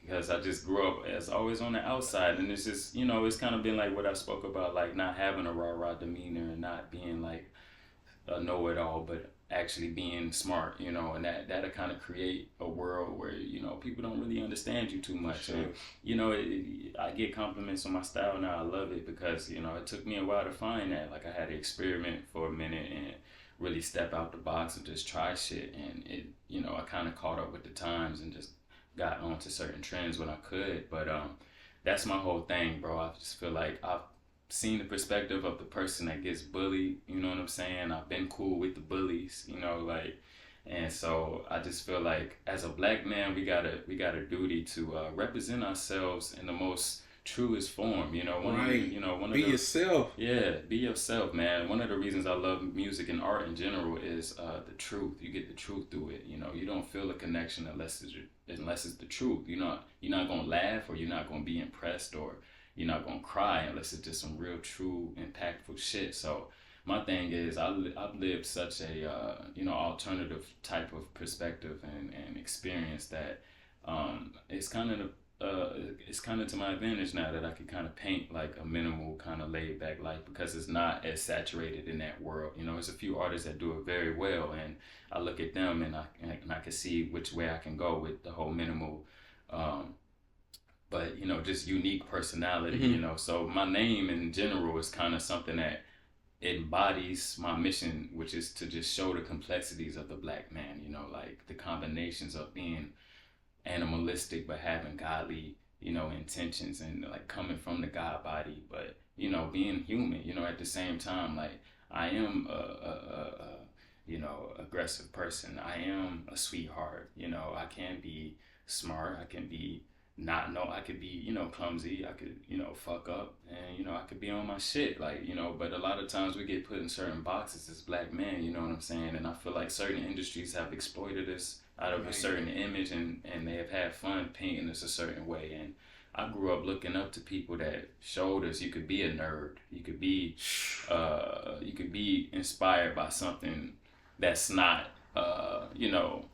Because I just grew up as always on the outside, and it's just, it's kind of been like what I spoke about, like not having a rah-rah demeanor and not being like a know-it-all, but actually being smart, and that'll kind of create a world where, people don't really understand you too much. Sure. And, I get compliments on my style now. I love it because, it took me a while to find that. Like I had to experiment for a minute and really step out the box and just try shit. And it, I kind of caught up with the times and just got onto certain trends when I could. But that's my whole thing, bro. I just feel like I've seen the perspective of the person that gets bullied, you know what I'm saying? I've been cool with the bullies, and so I just feel like as a black man, we got a duty to represent ourselves in the most truest form, Be yourself. Yeah, be yourself, man. One of the reasons I love music and art in general is the truth. You get the truth through it. You don't feel a connection unless it's the truth. You're not gonna laugh, or you're not gonna be impressed, or you're not gonna cry unless it's just some real, true, impactful shit. So my thing is, I've lived such a alternative type of perspective and experience that it's kind of to my advantage now that I can kind of paint like a minimal kind of laid back life, because it's not as saturated in that world. There's a few artists that do it very well, and I look at them and I can see which way I can go with the whole minimal. But just unique personality. Mm-hmm. So my name in general is kind of something that embodies my mission, which is to just show the complexities of the black man. Like the combinations of being animalistic but having godly intentions, and like coming from the God body, but being human. At the same time, like I am a aggressive person. I am a sweetheart. I can be smart. I can be not know. I could be clumsy. I could fuck up, and I could be on my shit, like but a lot of times we get put in certain boxes as black men, what I'm saying? And I feel like certain industries have exploited us out of a certain image, and they have had fun painting us a certain way. And I grew up looking up to people that showed us you could be a nerd, you could be you could be inspired by something that's not, you know,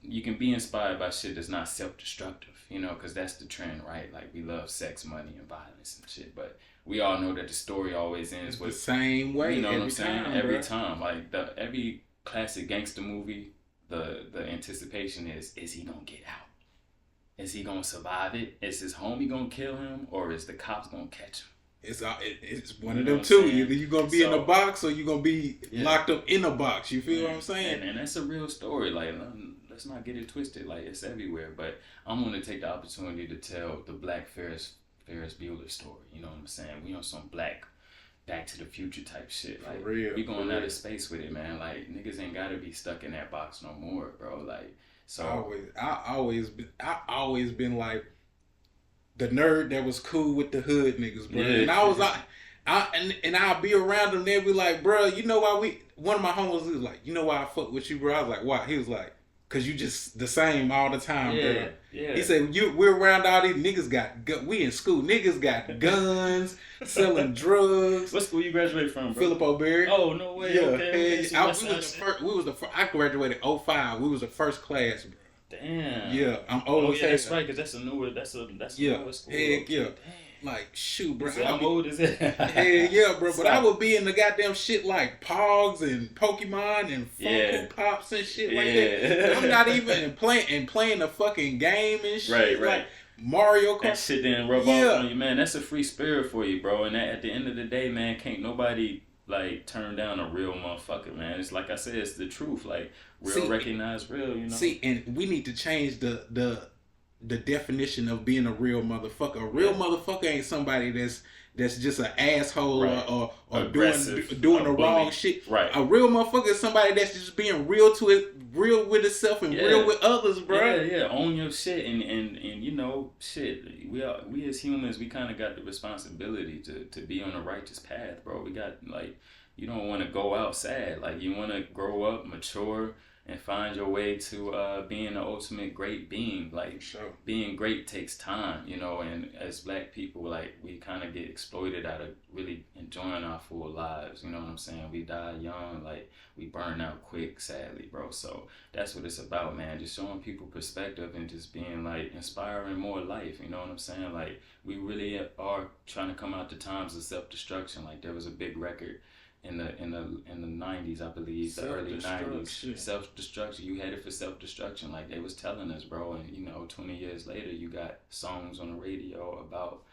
you can be inspired by shit that's not self-destructive, you know, because that's the trend, right? Like, we love sex, money, and violence and shit, but we all know that the story always ends with the same way. You know what I'm time, saying? Every bro. time, like every classic gangster movie, the anticipation is he gonna get out? Is he gonna survive it? Is his homie gonna kill him, or is the cops gonna catch him? It's one of them two. Either you gonna be in a So, box or you gonna be yeah. locked up in a box. You feel what I'm saying? And that's a real story. Like, let's not get it twisted. Like, it's everywhere. But I'm gonna take the opportunity to tell the Black Ferris Bueller story. You know what I'm saying? We on some black Back to the Future type shit. Like, For real, we going for out real. of space with it, man. Like, niggas ain't gotta be stuck in that box no more, bro. Like, so I always been like the nerd that was cool with the hood niggas, bro. Yeah. And I was like, I'll be around them. They'll be like, bro, you know why one of my homies was like, you know why I fuck with you, bro? I was like, why? He was like, cause you just the same all the time, bro. Yeah. He said, we're around all these niggas we in school. Niggas got guns, selling drugs. What school you graduated from, bro? Philip O'Berry. Oh, no way. Yeah. Okay. So we was the first. I graduated 05. We was the first class, bro. Damn. Yeah, I'm old. Oh, yeah, that's right, because that's a newer school. Heck yeah. Damn. Like, shoot, bro. I'm old as hell. Hell yeah, bro. But I would be in the goddamn shit like Pogs and Pokemon and Funko Pops and shit like that. I'm not even playing a fucking game and shit. Right. Like Mario Kart. That shit didn't rub off on you, man. That's a free spirit for you, bro. And at the end of the day, man, can't nobody like turn down a real motherfucker, man. It's like I said, it's the truth. Like, real recognize real, you know. See, and we need to change the definition of being a real motherfucker. A real motherfucker ain't somebody that's just an asshole or doing the wrong shit. Right. A real motherfucker is somebody that's just being real with itself and real with others, bro. Yeah. Own your shit and you know, shit. We as humans, we kind of got the responsibility to be on the righteous path, bro. We got, like, you don't want to go out sad. Like, you want to grow up, mature, and find your way to being the ultimate great being. Like, being great takes time, you know, and as black people, like, we kind of get exploited out of really enjoying our full lives, you know what I'm saying? We die young, like, we burn out quick, sadly, bro. So that's what it's about, man. Just showing people perspective and just being, like, inspiring more life, you know what I'm saying? Like, we really are trying to come out the times of self-destruction. Like, there was a big record in the 90s, I believe, the early 90s. Self-destruction. You headed for self-destruction, like they was telling us, bro. And, you know, 20 years later, you got songs on the radio about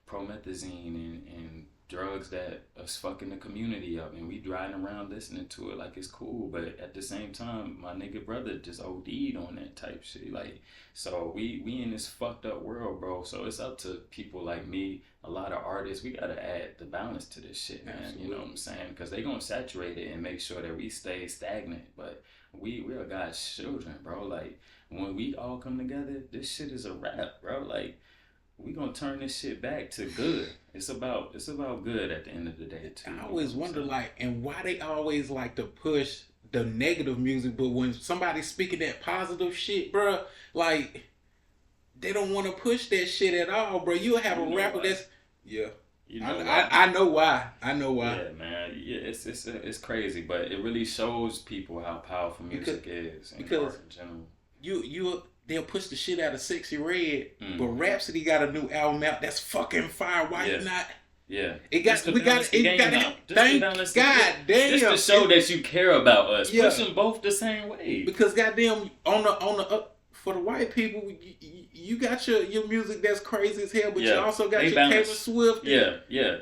promethazine and drugs that is fucking the community up, and we driving around listening to it like it's cool, but at the same time, my nigga brother just OD'd on that type shit. Like, so we in this fucked up world, bro. So it's up to people like me, a lot of artists. We gotta add the balance to this shit, man. Absolutely. You know what I'm saying? Because they gonna saturate it and make sure that we stay stagnant. But we're God's children, bro. Like, when we all come together, this shit is a wrap, bro. Like, we gonna turn this shit back to good. It's about good at the end of the day, too. I always wonder, like, and why they always like to push the negative music, but when somebody's speaking that positive shit, bro, like, they don't want to push that shit at all, bro. You'll have a rapper that's you know, I know why. I know why. Yeah, man. Yeah, it's crazy, but it really shows people how powerful music is and art in general. They'll push the shit out of Sexy Red, but Rhapsody got a new album out that's fucking fire. Why you not? Yeah, Thank God damn. Just to show that you care about us. Yeah. Push them both the same way. Because goddamn, on the for the white people, you got your music that's crazy as hell, but you also got your Taylor Swift. Yeah.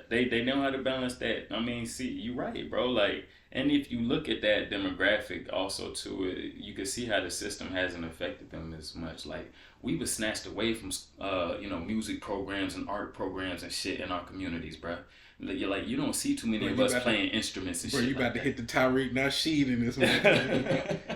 They know how to balance that. I mean, see, you're right, bro. Like, and if you look at that demographic also too, you can see how the system hasn't affected them as much. Like, we were snatched away from music programs and art programs and shit in our communities, bro. Like, you don't see too many of us playing instruments and shit. Bro, you about to hit the Tyreek Nasheed in this one.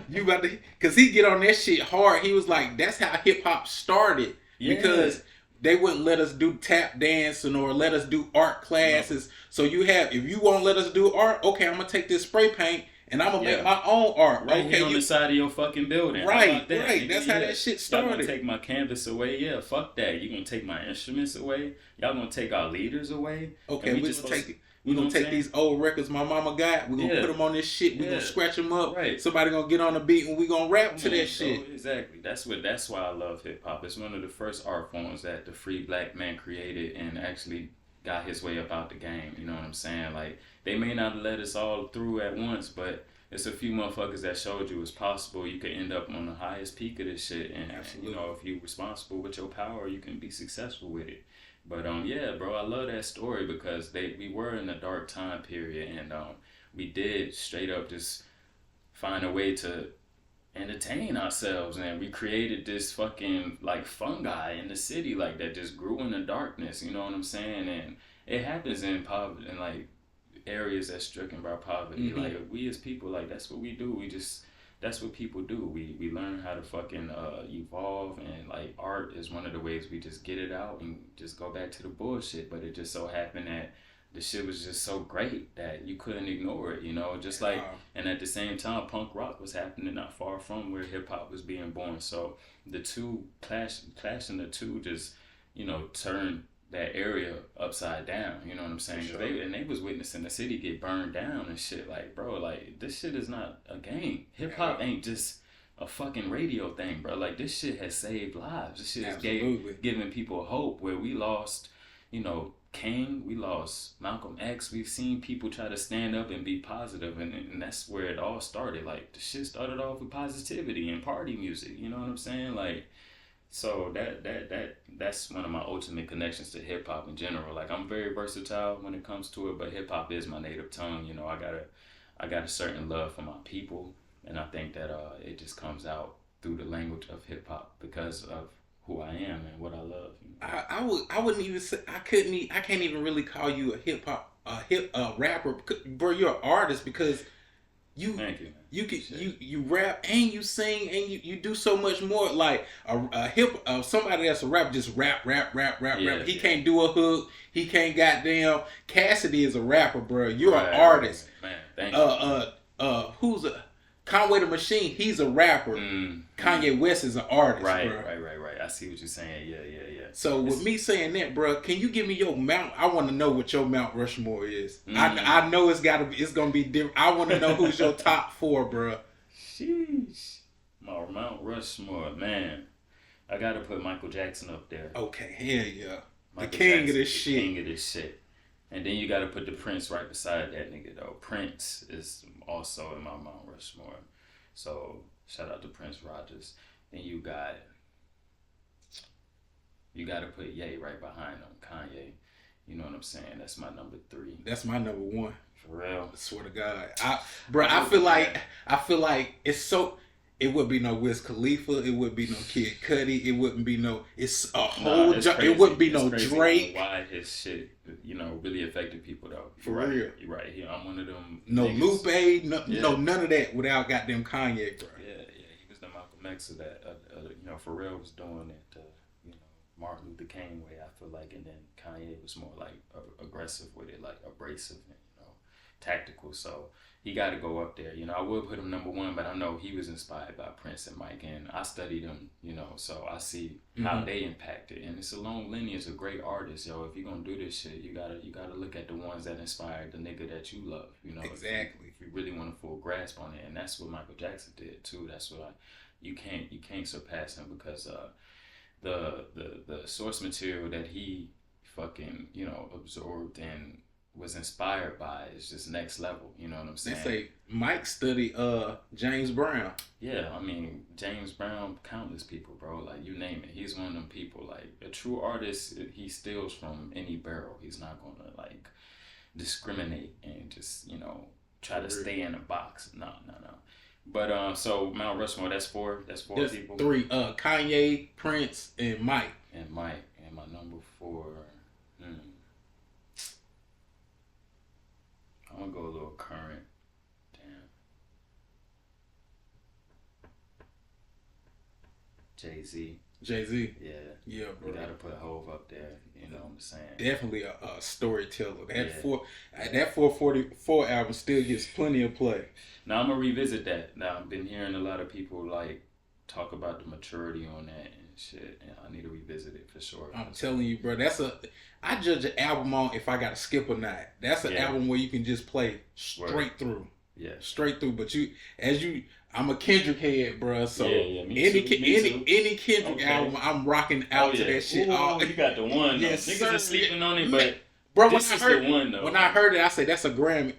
You about to, cause he get on that shit hard. He was like, that's how hip hop started. Yeah. Because they wouldn't let us do tap dancing or let us do art classes. No. So if you won't let us do art, okay, I'm gonna take this spray paint and I'm gonna make my own art. Right here on the side of your fucking building. Right. That's how that shit started. Y'all gonna take my canvas away? Yeah, fuck that. You gonna take my instruments away? Y'all gonna take our leaders away? Okay, We're You know gonna what I'm take saying? these old records my mama got. We're gonna Yeah. put them on this shit. We're Yeah. gonna scratch them up. Right. Somebody gonna get on the beat and we gonna rap Come to on, that bro. shit. Exactly. That's why I love hip hop. It's one of the first art forms that the free black man created and actually got his way up out the game. You know what I'm saying? Like they may not let us all through at once, but it's a few motherfuckers that showed you it's possible. You could end up on the highest peak of this shit, and Absolutely. you know if you're responsible with your power, you can be successful with it. But yeah, bro, I love that story because we were in a dark time period, and we did straight up just find a way to entertain ourselves, and we created this fucking like fungi in the city like that just grew in the darkness. You know what I'm saying? And it happens in poverty and like areas that's stricken by poverty. Mm-hmm. Like we as people, like that's what we do. That's what people do. We learn how to fucking evolve, and like art is one of the ways we just get it out and just go back to the bullshit. But it just so happened that the shit was just so great that you couldn't ignore it, you know. Just like, and at the same time, punk rock was happening not far from where hip hop was being born. So the two clashing the two just, you know, turned that area upside down. You know what I'm saying? Sure. They was witnessing the city get burned down and shit. Like, bro, like this shit is not a game. Hip hop ain't just a fucking radio thing, bro. Like this shit has saved lives. This shit has giving people hope. Where we lost, you know, King, we lost Malcolm X. We've seen people try to stand up and be positive, and that's where it all started. Like the shit started off with positivity and party music. You know what I'm saying? Like, so that's one of my ultimate connections to hip hop in general. Like I'm very versatile when it comes to it, but hip hop is my native tongue. You know, I got a certain love for my people, and I think that it just comes out through the language of hip hop because of who I am and what I love. I wouldn't even say I can't even really call you a rapper, bro. You're an artist because Thank you. You rap and you sing and you do so much more. Like somebody that's a rapper just rap. He can't do a hook. He can't goddamn. Cassidy is a rapper, bro. You're an artist. Man, thank you. Who's a Conway the Machine? He's a rapper. Kanye West is an artist, right, bro. Right. I see what you're saying. Yeah. So with me saying that, bro, can you give me your Mount? I want to know what your Mount Rushmore is. I know it's gonna be different. I want to know who's your top 4, bro. Sheesh, my Mount Rushmore, man. I gotta put Michael Jackson up there. Okay, hell yeah, Michael the king Jackson, of this shit. King of this shit. And then you gotta put the Prince right beside that nigga though. Prince is also in my Mount Rushmore. So shout out to Prince Rogers. Then you gotta put Ye right behind him, Kanye. You know what I'm saying? That's my number 3. That's my number 1. For real. I swear to God, I feel like it's so. It would be no Wiz Khalifa. It would be no Kid Cudi. It wouldn't be no. It's a whole. It wouldn't be no Drake. Why his shit, you know, really affected people though. For real. You're right. Here, I'm one of them. No niggas. Lupe. No, none of that without goddamn Kanye, bro. Yeah. He was the Malcolm X of that. You know, Pharrell was doing it. You know, Martin Luther King way. I feel like, and then Kanye was more like aggressive with it, like abrasive and tactical. So he got to go up there. You know, I would put him number 1, but I know he was inspired by Prince and Mike, and I studied them. You know, so I see how they impacted, and it's a long lineage of great artists. Yo, if you're gonna do this shit, you gotta look at the ones that inspired the nigga that you love. You know, exactly. If you really want a full grasp on it, and that's what Michael Jackson did too. That's what you can't surpass him because the source material that he fucking absorbed and was inspired by is just next level. You know what I'm saying? They say Mike studied James Brown. Yeah, I mean James Brown, countless people, bro. Like you name it, he's one of them people. Like a true artist, he steals from any barrel. He's not gonna like discriminate and just try to stay in a box. No. But so Mount Rushmore, that's 4. That's 4 There's people. 3. Kanye, Prince, and Mike. And my number 4. I'm gonna go a little current. Damn. Jay-Z. Yeah, bro. You gotta put Hove up there. You know what I'm saying? Definitely a storyteller. That 444 album still gets plenty of play. Now I'm gonna revisit that. Now I've been hearing a lot of people like talk about the maturity on that and shit. And I need to revisit it for sure. I'm telling you, bro. I judge an album on if I got to skip or not. That's an album where you can just play straight through. Yeah, straight through. But I'm a Kendrick head, bro. So me too. any Kendrick album, I'm rocking out to that shit. Ooh, you got the one. Yes, niggas are sleeping on it, but bro, this is the one though. When I heard it, I said that's a Grammy.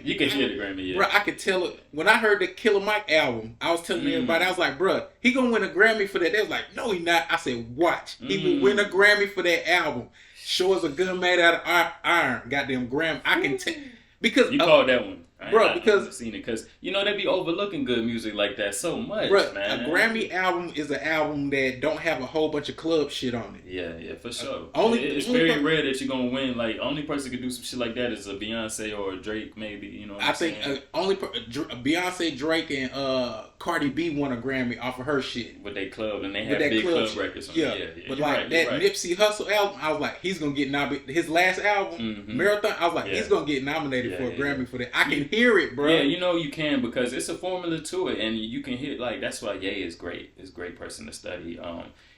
You can hear the Grammy, yeah. Bro, I could tell it. When I heard the Killer Mike album, I was telling everybody, I was like, bro, he gonna win a Grammy for that. They was like, no, he not. I said, watch. He will win a Grammy for that album. Sure as a gun made out of iron. Goddamn Grammy. I can tell. Because you called that one. Bro, because I've seen it, because they be overlooking good music like that so much, bro, man. A Grammy album is an album that don't have a whole bunch of club shit on it. Yeah, for sure. It's very rare that you're gonna win. Like, only person could do some shit like that is a Beyonce or a Drake, maybe. You know what I'm saying? I think Beyonce, Drake, and Cardi B won a Grammy off of her shit with their club, and they have big club records. Yeah, but like that Nipsey Hussle album, I was like, he's gonna get nominated. His last album, Marathon, I was like, he's gonna get nominated for a Grammy for that. I can hear it, bro. Yeah, you can, because it's a formula to it, and you can hear, like, that's why Ye is great. It's a great person to study.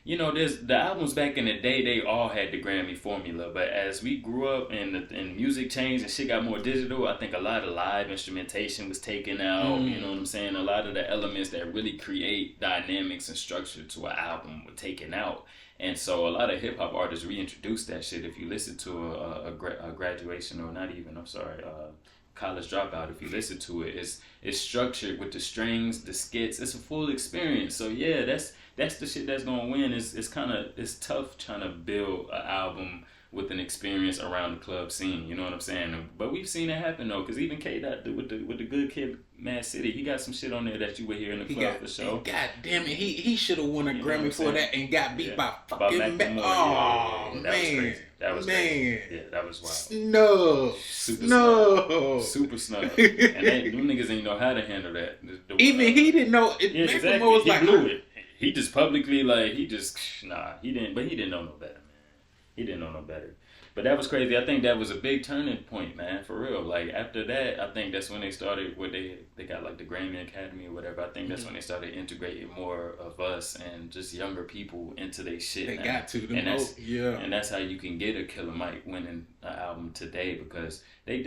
There's the albums back in the day, they all had the Grammy formula, but as we grew up and music changed and shit got more digital, I think a lot of live instrumentation was taken out. You know what I'm saying? A lot of the elements that really create dynamics and structure to an album were taken out. And so a lot of hip hop artists reintroduced that shit. If you listen to a graduation, or not even, college dropout, if you listen to it, it's structured with the strings, the skits. It's a full experience. So yeah, that's the shit that's gonna win. It's tough trying to build an album with an experience around the club scene. You know what I'm saying? But we've seen it happen though, because even K-Dot with the Good Kid, Mad City, he got some shit on there that you would hear in the club for sure. God damn it, he should have won a Grammy for that and got beat by fucking Macklemore. Oh man, man, that was crazy. Yeah, that was wild. Super snub. And them niggas ain't know how to handle that. Even he didn't know. Exactly. Was he like, blew it. He just publicly, like, he didn't. But he didn't know no better, man. He didn't know no better. But that was crazy. I think that was a big turning point, man, for real. Like, after that, I think that's when they started, where they got, like, the Grammy Academy or whatever. I think that's when they started integrating more of us and just younger people into their shit. They got to. And that's how you can get a Killer Mike winning an album today, because they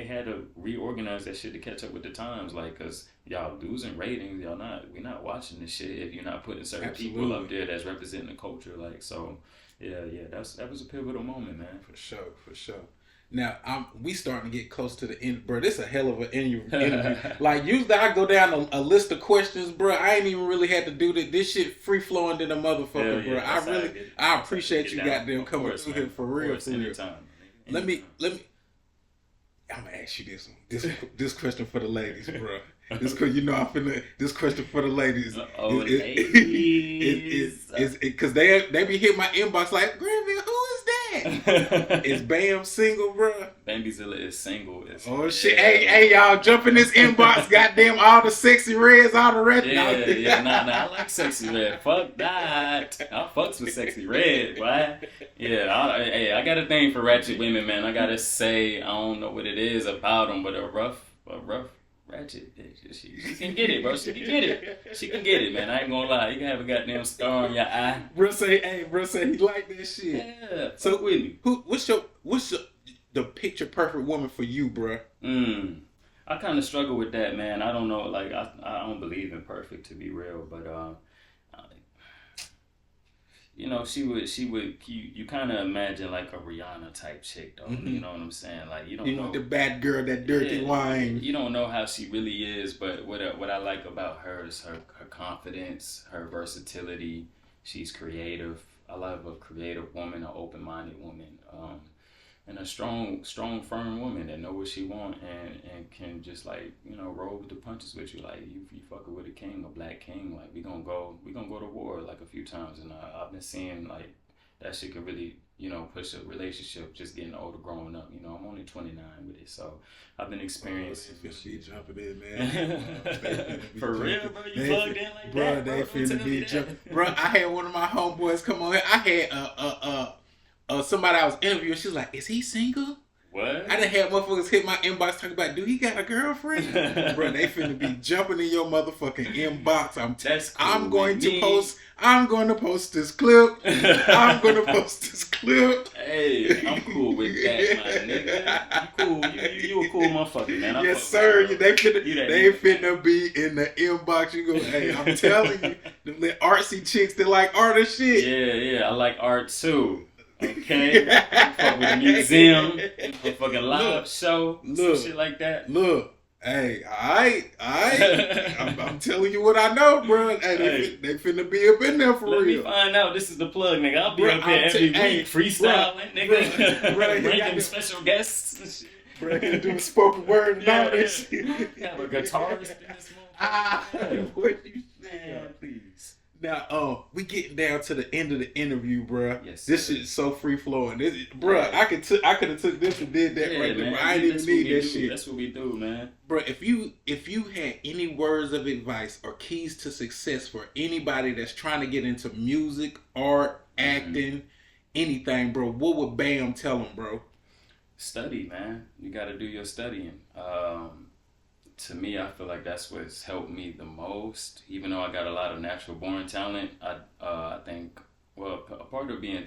had to reorganize that shit to catch up with the times. Like, because y'all losing ratings. We're not watching this shit if you're not putting certain people up there that's representing the culture. Like, so... Yeah, that was a pivotal moment, man. For sure. Now, we starting to get close to the end, bro. This is a hell of an interview. Like, usually I go down a list of questions, bro. I ain't even really had to do that. This shit free flowing than a motherfucker, bro. I appreciate you goddamn coming through here for real. Anytime. Let me. I'm gonna ask you this question for the ladies, bro. This question for the ladies. Is because they be hitting my inbox like, Granville, who is that? Is Bam single, bro? Bambizilla is single. Shit! Hey, y'all, jump in this inbox. Goddamn, all the sexy reds, all the red. I like sexy red. Fuck that. I fucks with sexy red, boy. Yeah, I got a thing for ratchet women, man. I gotta say, I don't know what it is about them, but a rough ratchet. She can get it, bro. She can get it, man. I ain't gonna lie. You can have a goddamn star on your eye. Bro say he like that shit. Yeah. So with me. What's the picture perfect woman for you, bro? I kind of struggle with that, man. I don't know. Like, I don't believe in perfect, to be real, but you kind of imagine like a Rihanna type chick, though. You know what I'm saying? Like, you don't know the bad girl, that dirty wine. You don't know how she really is, but what I like about her is her confidence, her versatility. She's creative. I love a creative woman, an open-minded woman, and a strong, firm woman that know what she want and can just, like, roll with the punches with you. Like, you fucking with a king, a black king, like, we gonna go to war like a few times, and I've been seeing like that shit could really push a relationship just getting older, growing up. I'm only 29 with it, so I've been experiencing. She jumping in, man. For real, bro? You plugged in like bro, that, bro? They finna be jumping. Bro, I had one of my homeboys come on here. I had somebody I was interviewing. She was like, "Is he single?" What? I done had motherfuckers hit my inbox talking about, do he got a girlfriend? Bro, they finna be jumping in your motherfucking inbox. That's cool, I'm going to post this clip. I'm going to post this clip. Hey, I'm cool with that, my nigga. You cool. You a cool motherfucker, man. Yes, sir. They finna be in the inbox. You go, hey, I'm telling you, them little artsy chicks that like art and shit. Yeah, I like art too. Okay, fuck with a museum, a fucking live show, some shit like that. Look, hey, I'm telling you what I know, bro. Hey, they finna be up in there for real. Let me find out. This is the plug, nigga. I'll be up here every week freestyling, nigga. Bringing special guests and shit. Bro, doing spoken word and all that shit. Have a guitarist in this moment. What you Man, please. Now, we getting down to the end of the interview, bro. Yes, this sir. shit is so free flowing, bro. Yeah. I could have took this and did that right there. I didn't even need that shit. That's what we do, man. Bro, if you had any words of advice or keys to success for anybody that's trying to get into music, art, acting, anything, bro, what would Bam tell them, bro? Study, man. You got to do your studying. To me, I feel like that's what's helped me the most. Even though I got a lot of natural born talent, I think, well, a part of being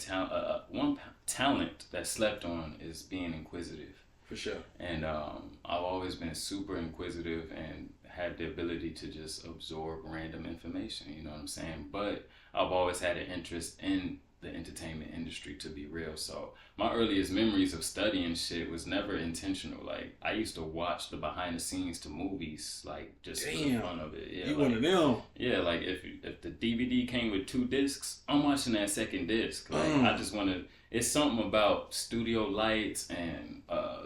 one talent that slept on is being inquisitive. For sure. And I've always been super inquisitive and had the ability to just absorb random information, you know what I'm saying? But I've always had an interest in the entertainment industry, to be real. So my earliest memories of studying shit was never intentional. Like, I used to watch the behind the scenes to movies, like, just for the fun of it. Yeah, you like, one of them. Yeah, like if the DVD came with 2 discs, I'm watching that second disc. Like, I just want to. It's something about studio lights and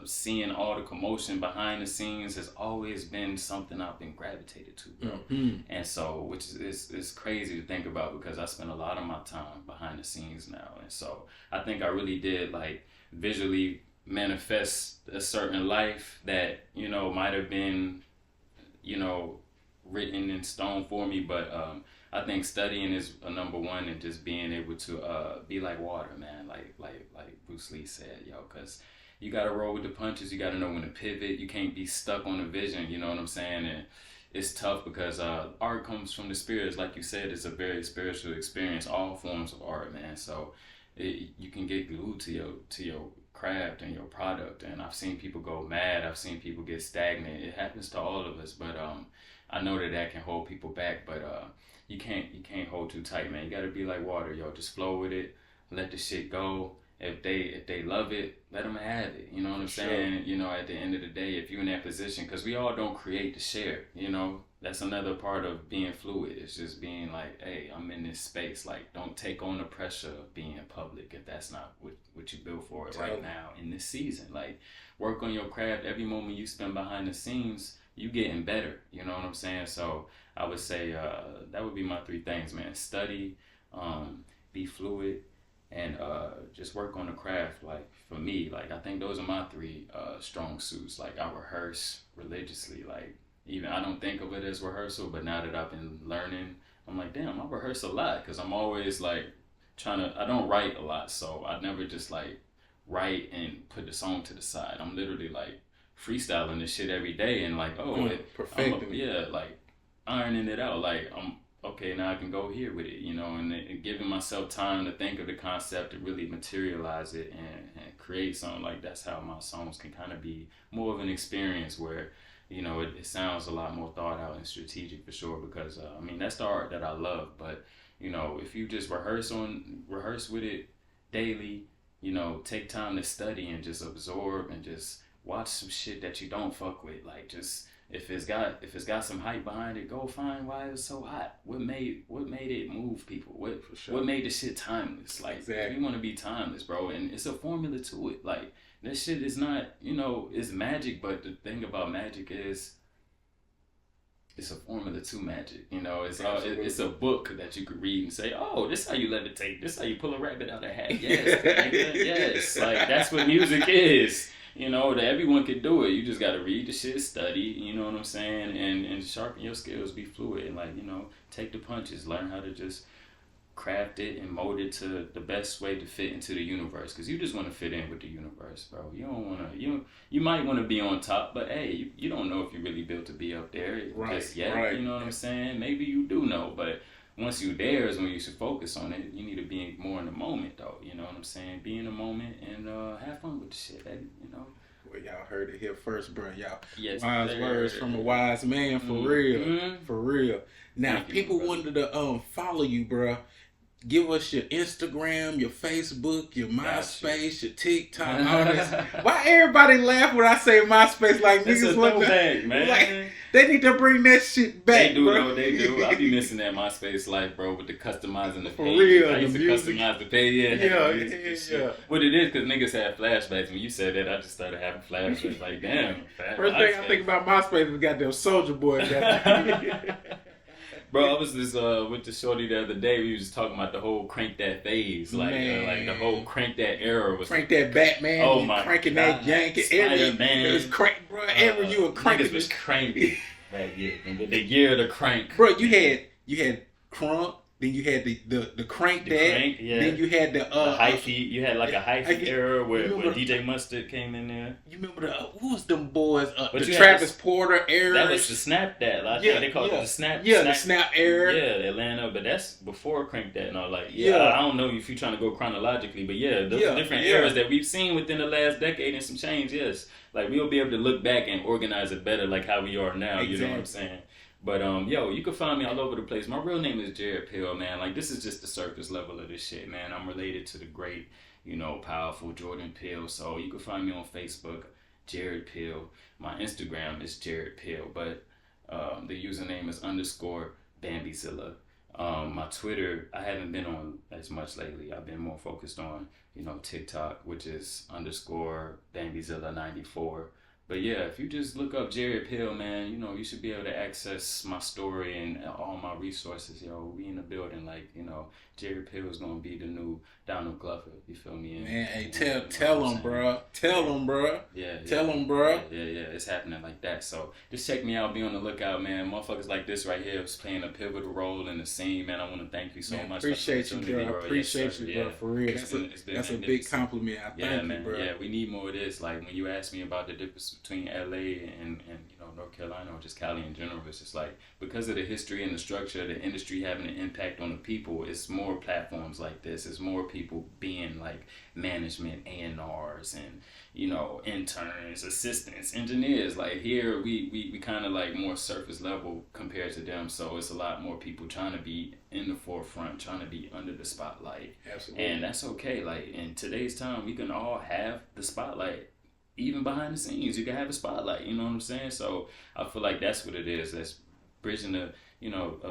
seeing all the commotion behind the scenes has always been something I've been gravitated to, bro. And so, which is crazy to think about because I spend a lot of my time behind the scenes now. And so I think I really did like visually manifest a certain life that, you know, might have been, you know, written in stone for me, but I think studying is a number one, and just being able to be like water, man. Like Bruce Lee said, yo, because you got to roll with the punches. You got to know when to pivot. You can't be stuck on a vision, you know what I'm saying? And it's tough because art comes from the spirits. Like you said, it's a very spiritual experience, all forms of art, man. So you can get glued to your craft and your product. And I've seen people go mad. I've seen people get stagnant. It happens to all of us, but I know that can hold people back, but you can't hold too tight, man. You gotta be like water, yo. Just flow with it, let the shit go. If they love it, let them have it. You know what I'm saying? You know, at the end of the day, if you're in that position, because we all don't create to share. You know, that's another part of being fluid. It's just being like, hey, I'm in this space. Like, don't take on the pressure of being public if that's not what you built for it right now in this season. Like, work on your craft. Every moment you spend behind the scenes, you getting better. You know what I'm saying? So I would say that would be my 3 things, man. Study, be fluid, and just work on the craft. Like, for me, like, I think those are my 3 strong suits. Like, I rehearse religiously. Like, even I don't think of it as rehearsal, but now that I've been learning, I'm like, damn, I rehearse a lot, because I'm always like I don't write a lot, so I never just like write and put the song to the side. I'm literally like freestyling this shit every day, and like, perfecting, like ironing it out. Like, I'm okay, now I can go here with it, you know, and giving myself time to think of the concept, to really materialize it and create something. Like, that's how my songs can kind of be more of an experience where, you know, it sounds a lot more thought out and strategic, for sure, because I mean, that's the art that I love. But, you know, if you just rehearse with it daily, you know, take time to study and just absorb and just watch some shit that you don't fuck with. Like, just if it's got some hype behind it, go find why it was so hot. What made it move people? What made the shit timeless? Like, you want to be timeless, bro, and it's a formula to it. Like, this shit is not, you know, it's magic, but the thing about magic is it's a formula to magic. You know, it's a book that you could read and say, oh, this is how you levitate. This is how you pull a rabbit out of a hat. Yes, yes. Like, that's what music is. You know, that everyone can do it. You just got to read the shit, study, you know what I'm saying, and sharpen your skills, be fluid, and, like, you know, take the punches, learn how to just crafted and molded to the best way to fit into the universe. Because you just want to fit in with the universe, bro. You don't want to. You might want to be on top, but hey, you don't know if you're really built to be up there just yet. Right. You know what I'm saying? Maybe you do know, but once you're there is when you should focus on it. You need to be more in the moment, though. You know what I'm saying? Be in the moment and have fun with the shit. You know. Well, y'all heard it here first, bro. Y'all, yes, wise words from a wise man, for real, for real. Now, if people wanted to follow you, bro, give us your Instagram, your Facebook, your MySpace, your TikTok, all this. Why everybody laugh when I say MySpace? Like it's niggas a throwback, man. Like, they need to bring that shit back. They do, bro. though. They do. I be missing that MySpace life, bro, with the customizing the page. For real, I used the to music. customize the page. Yeah. What it is, because niggas had flashbacks. When you said that, I just started having flashbacks. Like, damn. First thing I think about MySpace is goddamn Soldier Boy. Bro, I was just with the shorty the other day. We was just talking about the whole crank that phase, like the whole crank that era was. Crank that Batman. Oh my cranking God. that Yankee. Spider-Man. It was crank, bro. Ever you were cranking. Niggas was cranky. The year of the crank. Bro, you had crunk. Then you had the crank that. Crank, yeah. Then you had the hyphy. You had like a hyphy era where remember, DJ Mustard came in there. You remember who was them boys? The you Travis Porter era. That was the Snap that. I think they called it the Snap. Yeah, the Snap era. Yeah, Atlanta, but that's before Crank That. And all like, I don't know if you're trying to go chronologically, but those different eras that we've seen within the last decade and some change. Yes, like we'll be able to look back and organize it better, like how we are now. Exactly. You know what I'm saying? But you can find me all over the place. My real name is Jared Pill, man. Like this is just the surface level of this shit, man. I'm related to the great, powerful Jordan Peele. So you can find me on Facebook, Jared Pill. My Instagram is Jared Pill, but the username is _Bambizilla. My Twitter, I haven't been on as much lately. I've been more focused on, TikTok, which is _Bambizilla94. But yeah, if you just look up Jared Pill, man, you should be able to access my story and all my resources. We in the building, like, Jared Pill is gonna be the new Donald Glover. You feel me? Man, hey, tell them, bro. Tell them, bro. Tell them, bro. Yeah, it's happening like that. So just check me out. Be on the lookout, man. Motherfuckers like this right here is playing a pivotal role in the scene, man. I want to thank you so much. Appreciate you, bro. Bro. Appreciate you, bro. For real, that's a big compliment. I thank you, bro. Yeah, we need more of this. Like when you asked me about the difference between LA and North Carolina or just Cali in general, it's just like because of the history and the structure of the industry having an impact on the people, it's more platforms like this. It's more people being like management, A&Rs, and interns, assistants, engineers. Like here, we kind of like more surface level compared to them. So it's a lot more people trying to be in the forefront, trying to be under the spotlight. Absolutely. And that's okay. Like in today's time, we can all have the spotlight. Even behind the scenes, you can have a spotlight. You know what I'm saying? So I feel like that's what it is. That's bridging a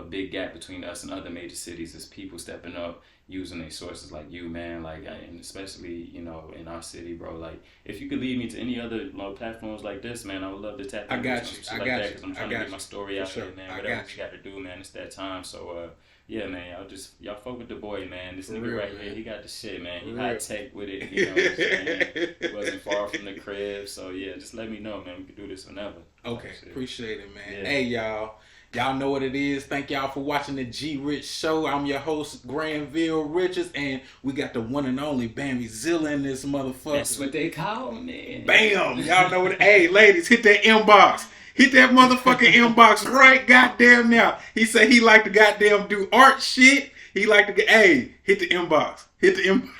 big gap between us and other major cities is people stepping up, using their sources like you, man. Like, and especially, in our city, bro. Like, if you could lead me to any other platforms like this, man, I would love to tap into because I'm trying to get my story out there, man. Whatever you got to do, man, it's that time. So, yeah, man, y'all fuck with the boy, man. This nigga right here, he got the shit, man. He high tech with it, you know what I'm saying? He wasn't far from the crib, so yeah, just let me know, man. We can do this whenever. Okay, appreciate it, man. Yeah. Hey, y'all know what it is. Thank y'all for watching the G Rich Show. I'm your host, Granville Richards, and we got the one and only Bambizilla in this motherfucker. That's what they call me. Bam! Y'all know what? Hey, ladies, hit that inbox. Hit that motherfucking inbox right goddamn now. He said he like to goddamn do art shit. He like to hit the inbox. Hit the inbox.